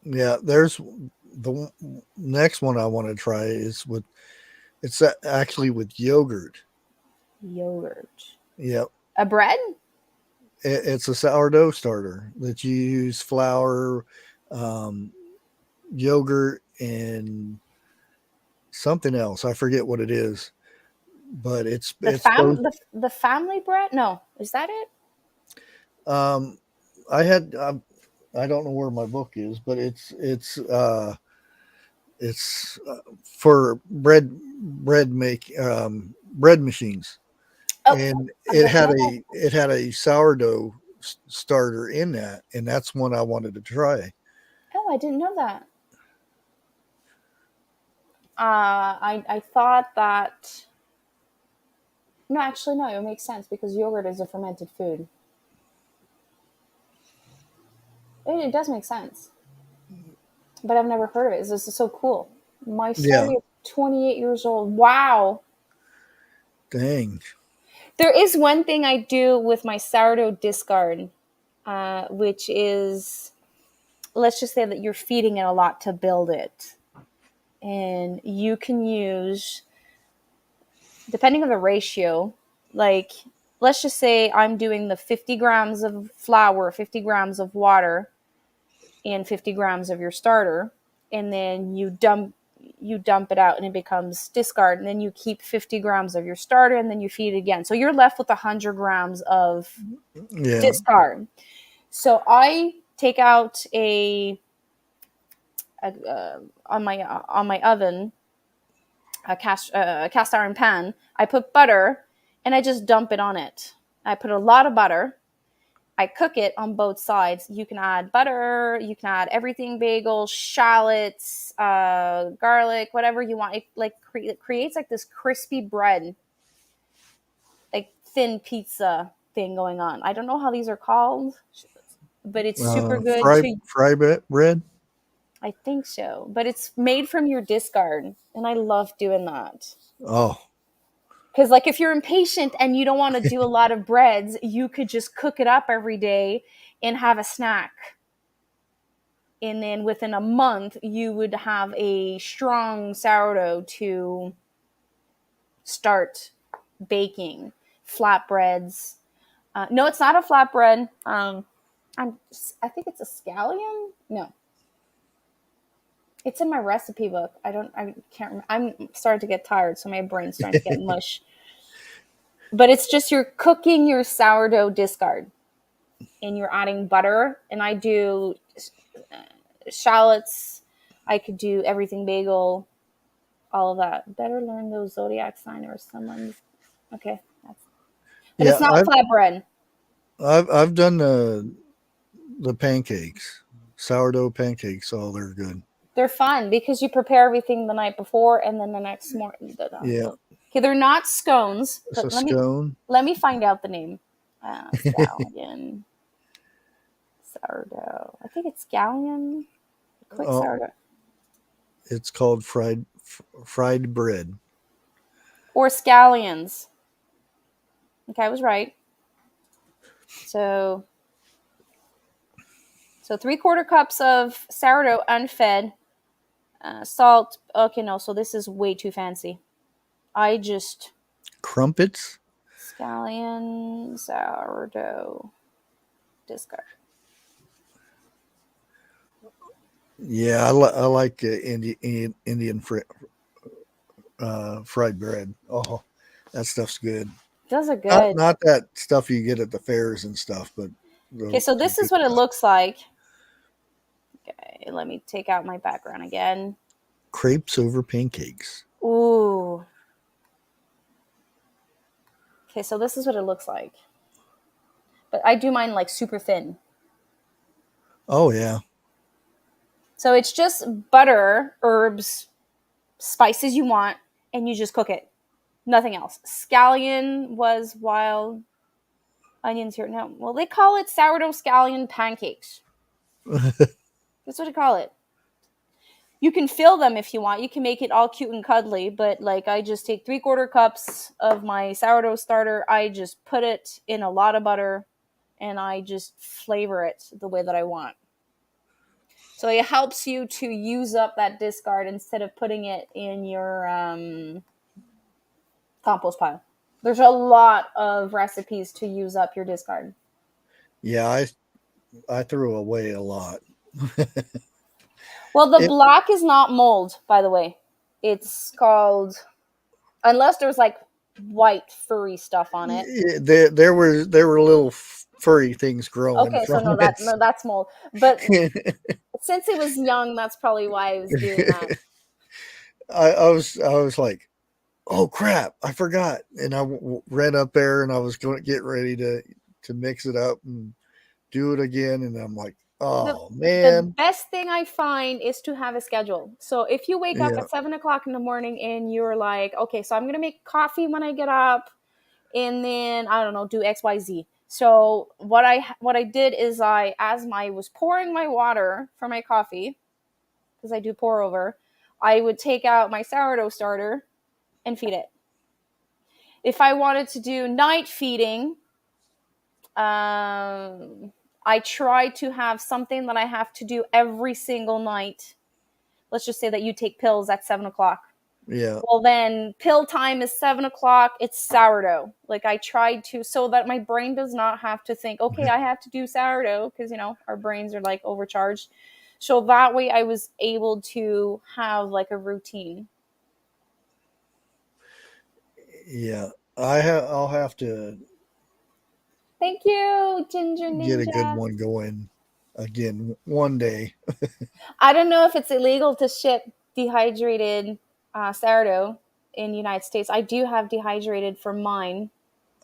Yeah. There's the next one I want to try is with it's actually with yogurt. Yogurt. Yep. A bread? It's a sourdough starter that you use flour, um, yogurt, and something else. I forget what it is, but it's supposed. The family bread? No, is that it? Um, I had I don't know where my book is, but it's for bread machines, Oh, and I'm looking it up. it had a sourdough starter in that, and that's one I wanted to try. Oh, I didn't know that. I thought that. No, actually, no. It makes sense because yogurt is a fermented food. It does make sense, but I've never heard of it. This is so cool. My Yeah, started at 28 years old. Wow. dang. There is one thing I do with my sourdough discard, which is, let's just say that you're feeding it a lot to build it, and you can use, depending on the ratio, like, let's just say I'm doing the 50 grams of flour, 50 grams of water, and 50 grams of your starter, and then you dump it out and it becomes discard, and then you keep 50 grams of your starter, and then you feed it again, so you're left with 100 grams of Yeah. discard. So I take out on my oven, a cast iron pan. I put butter and I just dump it on it. I put a lot of butter. I cook it on both sides. You can add butter. You can add everything: bagels, shallots, garlic, whatever you want. It creates like this crispy bread, like thin pizza thing going on. I don't know how these are called, but it's super good to. Bread. I think so, but it's made from your discard, and I love doing that. Oh, Because, like, if you're impatient and you don't want to do a lot of breads, you could just cook it up every day and have a snack. And then within a month, you would have a strong sourdough to start baking. Flatbreads. No, it's not a flatbread. I think it's a scallion. No, it's in my recipe book. I can't remember. I'm starting to get tired, so my brain's starting to get mush. But it's just you're cooking your sourdough discard, and you're adding butter. And I do shallots. I could do everything bagel, all of that. Better learn those zodiac sign or someone's. Okay, but it's yeah. not flatbread. I've done the pancakes, sourdough pancakes. Oh, they're good. They're fun because you prepare everything the night before, and then the next morning. Yeah, Okay, they're not scones, it's a but scone. let me find out the name. Scallion sourdough. I think it's scallion. Quick Oh, sourdough it's called fried bread. or scallions. Okay, I was right. So 3/4 cups of sourdough unfed, salt. Okay, no, so this is way too fancy. I just Crumpets. scallion sourdough discard. Yeah, I like Indian fried bread. Oh, that stuff's good. Those are good. Not that stuff you get at the fairs and stuff, but Okay, so the this good is what it stuff. looks like. Okay, let me take out my background again. Crepes over pancakes. Ooh. Okay, so this is what it looks like. But I do mine like super thin. Oh yeah. So it's just butter, herbs, spices you want, and you just cook it. Nothing else. Scallion was wild onions here. No, well, they call it sourdough scallion pancakes. That's what they call it. You can fill them if you want. You can make it all cute and cuddly, but like I just take 3/4 cups of my sourdough starter. I just put it in a lot of butter and I just flavor it the way that I want. So it helps you to use up that discard instead of putting it in your compost pile. There's a lot of recipes to use up your discard. Yeah, I threw away a lot. Well, the It, black is not mold, by the way. It's called, unless there's like white furry stuff on it. there were little furry things growing Okay, so from no, it. that's mold. But since it was young, that's probably why I was doing that. I was like, oh crap, I forgot, and ran up there and I was going to get ready to mix it up and do it again, and I'm like, The oh the man, best thing I find is to have a schedule. So if you wake up yeah, at 7 o'clock in the morning and you're like, okay, so I'm gonna make coffee when I get up, and then I don't know, do XYZ. So what I did is as I was pouring my water for my coffee, because I do pour over, I would take out my sourdough starter and feed it. If I wanted to do night feeding, I try to have something that I have to do every single night. Let's just say that you take pills at 7 o'clock. yeah, Well, then pill time is 7 o'clock. It's sourdough. Like I tried to, so that my brain does not have to think, okay, I have to do sourdough, because, our brains are like overcharged. So that way I was able to have like a routine. yeah. I'll have to Thank you, Ginger get a good Ninja. one going again one day. I don't know if it's illegal to ship dehydrated sourdough in the United States. I do have dehydrated for mine.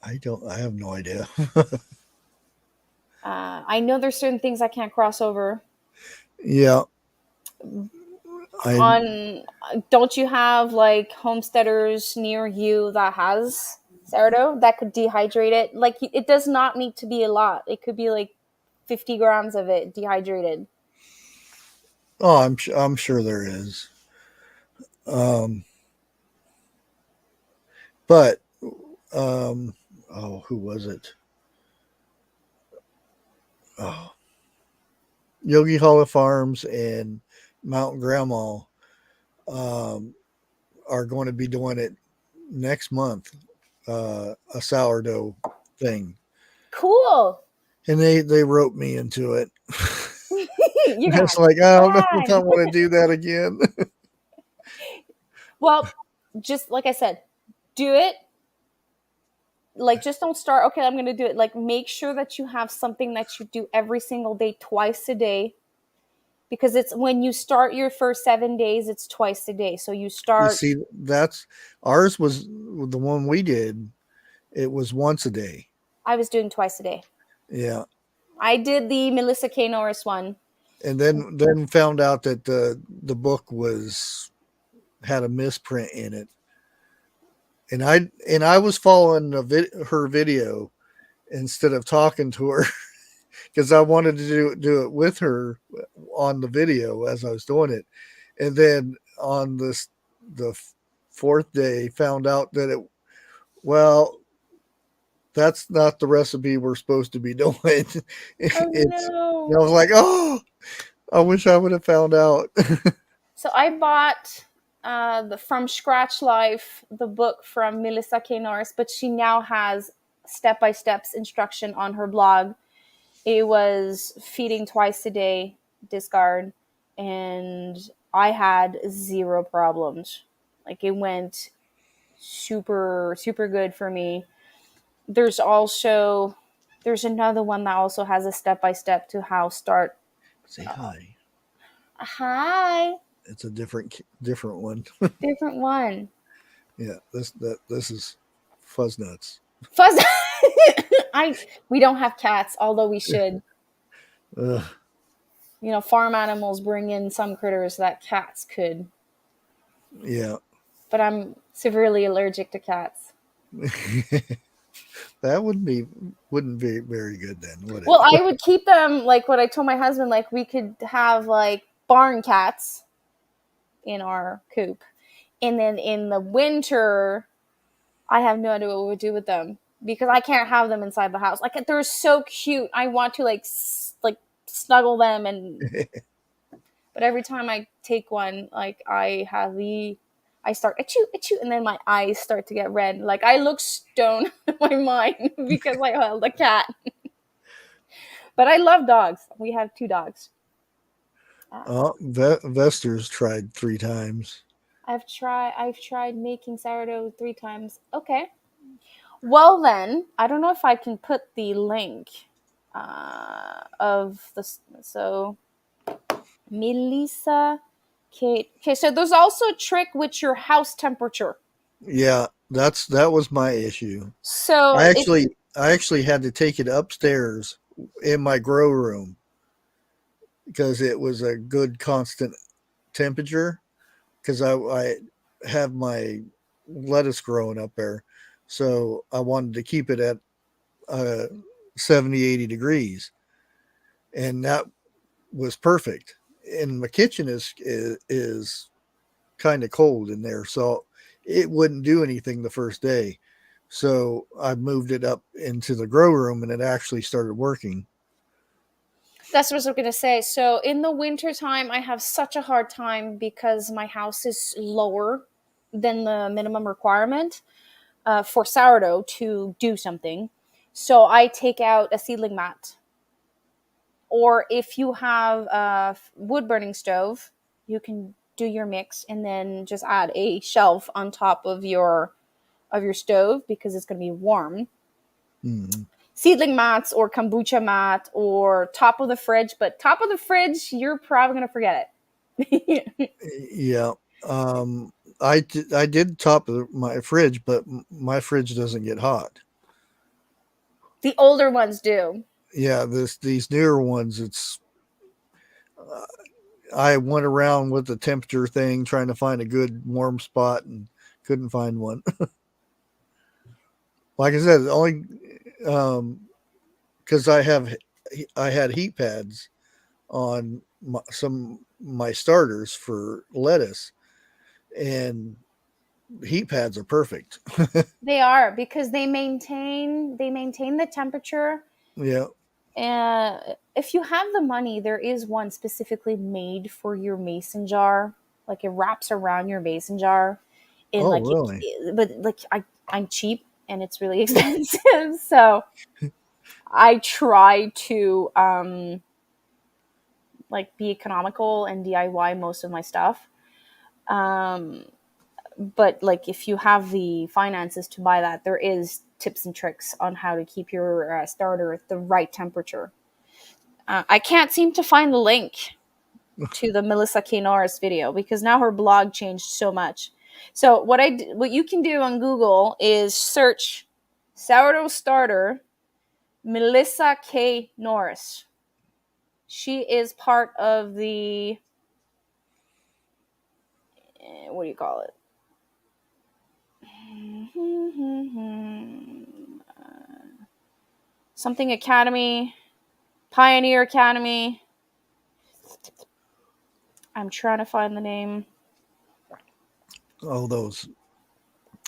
I have no idea. I know there's certain things I can't cross over. Yeah, I On Don't you have like homesteaders near you that has sourdough that could dehydrate it? Like it does not need to be a lot. It could be like 50 grams of it dehydrated. oh I'm sure there is. Um, but oh, who was it? Oh, Yogi Hollow Farms and Mountain Grandma um, are going to be doing it next month. A sourdough thing, Cool. and they wrote me into it. You're gonna It's have like I don't know if I fun. want to do that again. Well, just like I said, do it. Like just don't start, okay, I'm going to do it. Like make sure that you have something that you do every single day, twice a day, because it's when you start your first 7 days, it's twice a day. So you You start. see, that's ours was the one we did. It was once a day. I was doing twice a day. Yeah, I did the Melissa K. Norris one. and then found out that the book was had a misprint in it, and I was following her video instead of talking to her because I wanted to do it with her on the video as I was doing it, and then on the fourth day found out that well, that's not the recipe we're supposed to be doing. Oh It's I no. was like, oh, I wish I would have found out. So I bought the From Scratch Life, the book from Melissa K. Norris, but she now has step-by-steps instruction on her blog. It was feeding twice a day, discard, and I had zero problems. Like, it went super, super good for me. There's another one that also has a step-by-step to how start. Say hi. Hi. It's a different one. Different one. Yeah, this is Fuzz Nuts. Fuzz. We don't have cats, although we should. Ugh. Farm animals bring in some critters that cats could. Yeah. But I'm severely allergic to cats. That wouldn't be very good then, would it? Well, I would keep them, like what I told my husband, like we could have like barn cats in our coop. And then in the winter, I have no idea what we would do with them because I can't have them inside the house. Like, they're so cute. I want to like snuggle them, but every time I take one, like I start achoo, and then my eyes start to get red. Like, I look stone in my mind because I held a cat. But I love dogs. We have 2 dogs. Vester's tried 3 times. I've tried making sourdough 3 times. Okay. Well then, I don't know if I can put the link of this. So, Melissa Kate. Okay, so there's also a trick with your house temperature. Yeah, that was my issue. So I actually had to take it upstairs in my grow room because it was a good constant temperature. Because I have my lettuce growing up there, so I wanted to keep it at 70, 80 degrees, and that was perfect. And my kitchen is kind of cold in there, so it wouldn't do anything the first day. So I moved it up into the grow room, and it actually started working. that's what I was going to say. So in the wintertime, I have such a hard time because my house is lower than the minimum requirement for sourdough to do something. So I take out a seedling mat. Or if you have a wood burning stove, you can do your mix and then just add a shelf on top of your stove because it's going to be warm. Mm-hmm. Seedling mats or kombucha mat or top of the fridge, but top of the fridge, you're probably going to forget it. Yeah. I did top of my fridge, but my fridge doesn't get hot. The older ones do. Yeah, these newer ones, it's I went around with the temperature thing trying to find a good warm spot and couldn't find one. Like I said, only because I had heat pads on my starters for lettuce, and heat pads are perfect. They are because they maintain the temperature. Yeah. If you have the money, there is one specifically made for your mason jar. Like, it wraps around your mason jar, and Oh, like, really? but like I'm cheap and it's really expensive, so I try to like be economical and DIY most of my stuff. But like, if you have the finances to buy that, there is tips and tricks on how to keep your starter at the right temperature. I can't seem to find the link to the Melissa K. Norris video because now her blog changed so much. So what you can do on Google is search sourdough starter Melissa K. Norris. She is part of the what do you call it? Something Academy, Pioneer Academy. I'm trying to find the name. Oh, those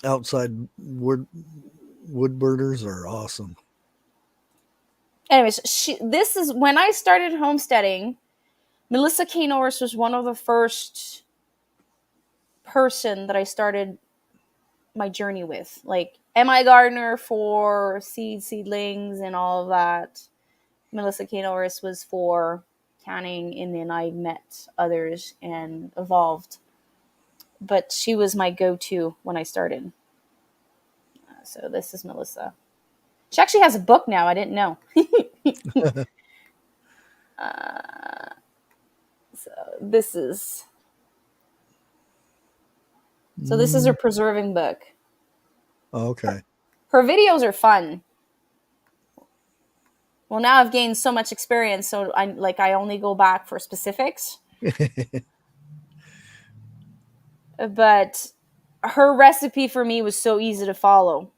outside wood birders are awesome. Anyways, this is when I started homesteading. Melissa K. Norris was one of the first person that I started my journey with. Like, MI Gardner for seedlings and all of that. Melissa K. Norris was for canning, and then I met others and evolved. But she was my go-to when I started. So this is Melissa. She actually has a book now. I didn't know. So this is her preserving book. Okay. Her videos are fun. Well, now I've gained so much experience, so I only go back for specifics. But her recipe for me was so easy to follow.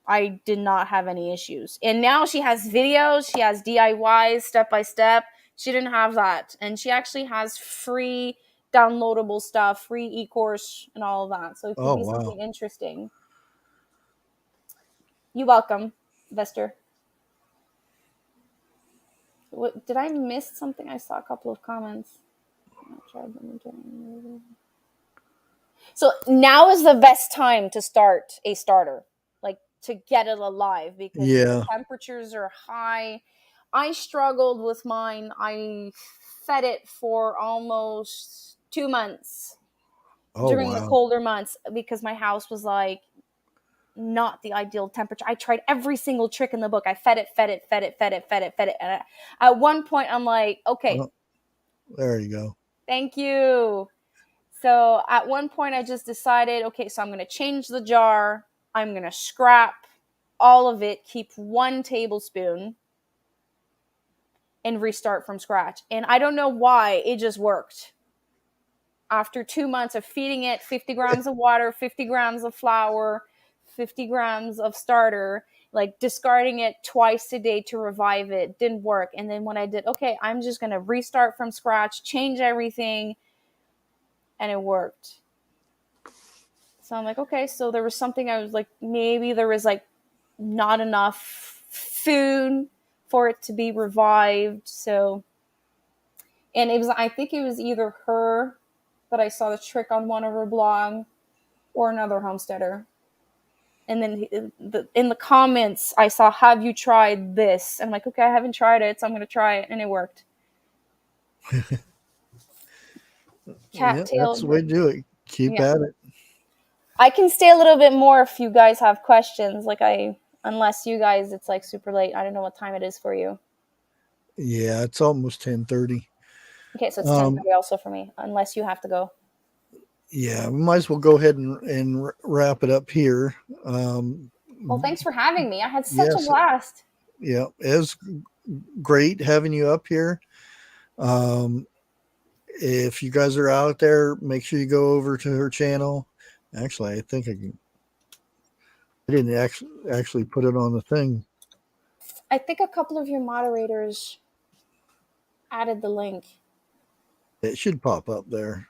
I did not have any issues. And now she has videos, she has DIYs step by step. She didn't have that. And she actually has free downloadable stuff, free e-course and all of that. So it could be something interesting. You're welcome, Vester. What, did I miss something? I saw a couple of comments. So now is the best time to start a starter, like to get it alive, because the temperatures are high. I struggled with mine. I fed it for almost 2 months during the colder months because my house was like not the ideal temperature. I tried every single trick in the book. I fed it. And at one point I'm like, okay. There you go. Thank you. So at one point I just decided, okay, so I'm going to change the jar. I'm going to scrap all of it, keep 1 tablespoon, and restart from scratch. And I don't know why, it just worked. After 2 months of feeding it 50 grams of water, 50 grams of flour, 50 grams of starter, like discarding it twice a day to revive it, didn't work. And then when I did, okay, I'm just going to restart from scratch, change everything, and it worked. So I'm like, okay, so there was something I was like, maybe there was like not enough food for it to be revived. So, and it was, I think it was either her that I saw the trick on one of her blog or another homesteader. And then in the comments, I saw, have you tried this? I'm like, okay, I haven't tried it, so I'm going to try it. And it worked. That's the way to do it. Keep at it. I can stay a little bit more if you guys have questions. Unless you guys, it's like super late. I don't know what time it is for you. Yeah, it's almost 10:30. Okay, so it's 10:30 also for me, unless you have to go. Yeah, we might as well go ahead and wrap it up here. Well, thanks for having me. I had such a blast. Yeah, it was great having you up here. If you guys are out there, make sure you go over to her channel. Actually, I think I didn't actually put it on the thing. I think a couple of your moderators added the link. It should pop up there.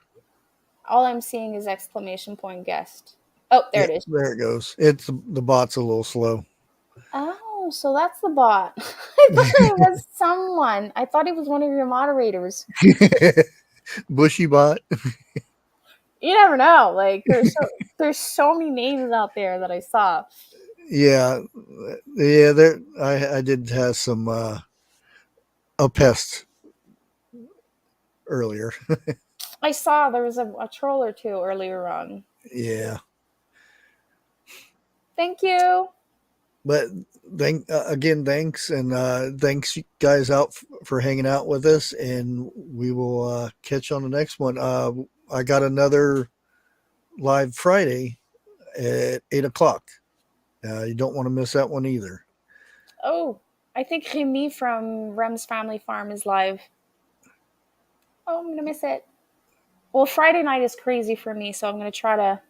All I'm seeing is exclamation point guest. Oh, there it is. There it goes. The bot's a little slow. Oh, so that's the bot. I thought it was someone. I thought it was one of your moderators. Bushy bot. You never know. Like there's so many names out there that I saw. Yeah. There I did have some a pest earlier. I saw there was a troll or two earlier on. Yeah. Thank you. But again, thanks, and thanks you guys out for hanging out with us, and we will catch you on the next one. I got another live Friday at 8:00. You don't want to miss that one either. Oh, I think Remy from Rem's Family Farm is live. Oh, I'm gonna miss it. Well, Friday night is crazy for me, so I'm gonna try to.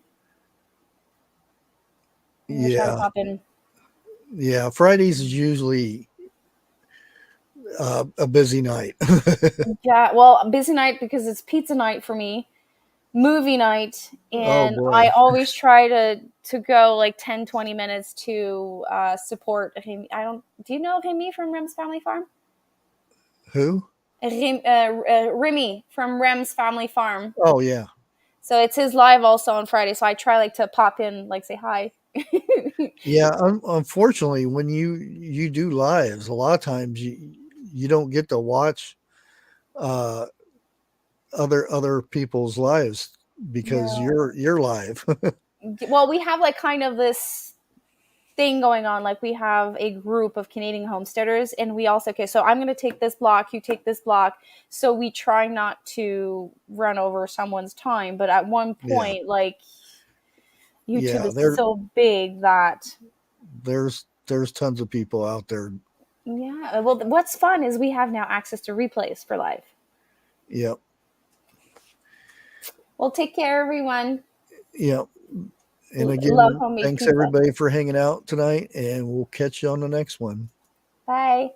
Try to pop in. Yeah, Fridays is usually a busy night. Yeah, well, a busy night because it's pizza night for me, movie night, and I always try to go like 10-20 minutes to support him. Do you know Remy from Rem's Family Farm? Who? Remy from Rem's Family Farm. Oh yeah. So it's his live also on Friday. So I try like to pop in, like say hi. Yeah, unfortunately, when you do lives, a lot of times you don't get to watch uh, other people's lives because No. you're live. Well, we have like kind of this thing going on. Like we have a group of Canadian homesteaders, and we also, okay, so I'm going to take this block, you take this block. So we try not to run over someone's time. But at one Yeah, point, like YouTube yeah. is so big that, There's tons of people out there. yeah. Well, what's fun is we have now access to replays for live. Yep, Well, take care, everyone. yep. And Love again, homemade thanks pizza. everybody for hanging out tonight, and we'll catch you on the next one. Bye.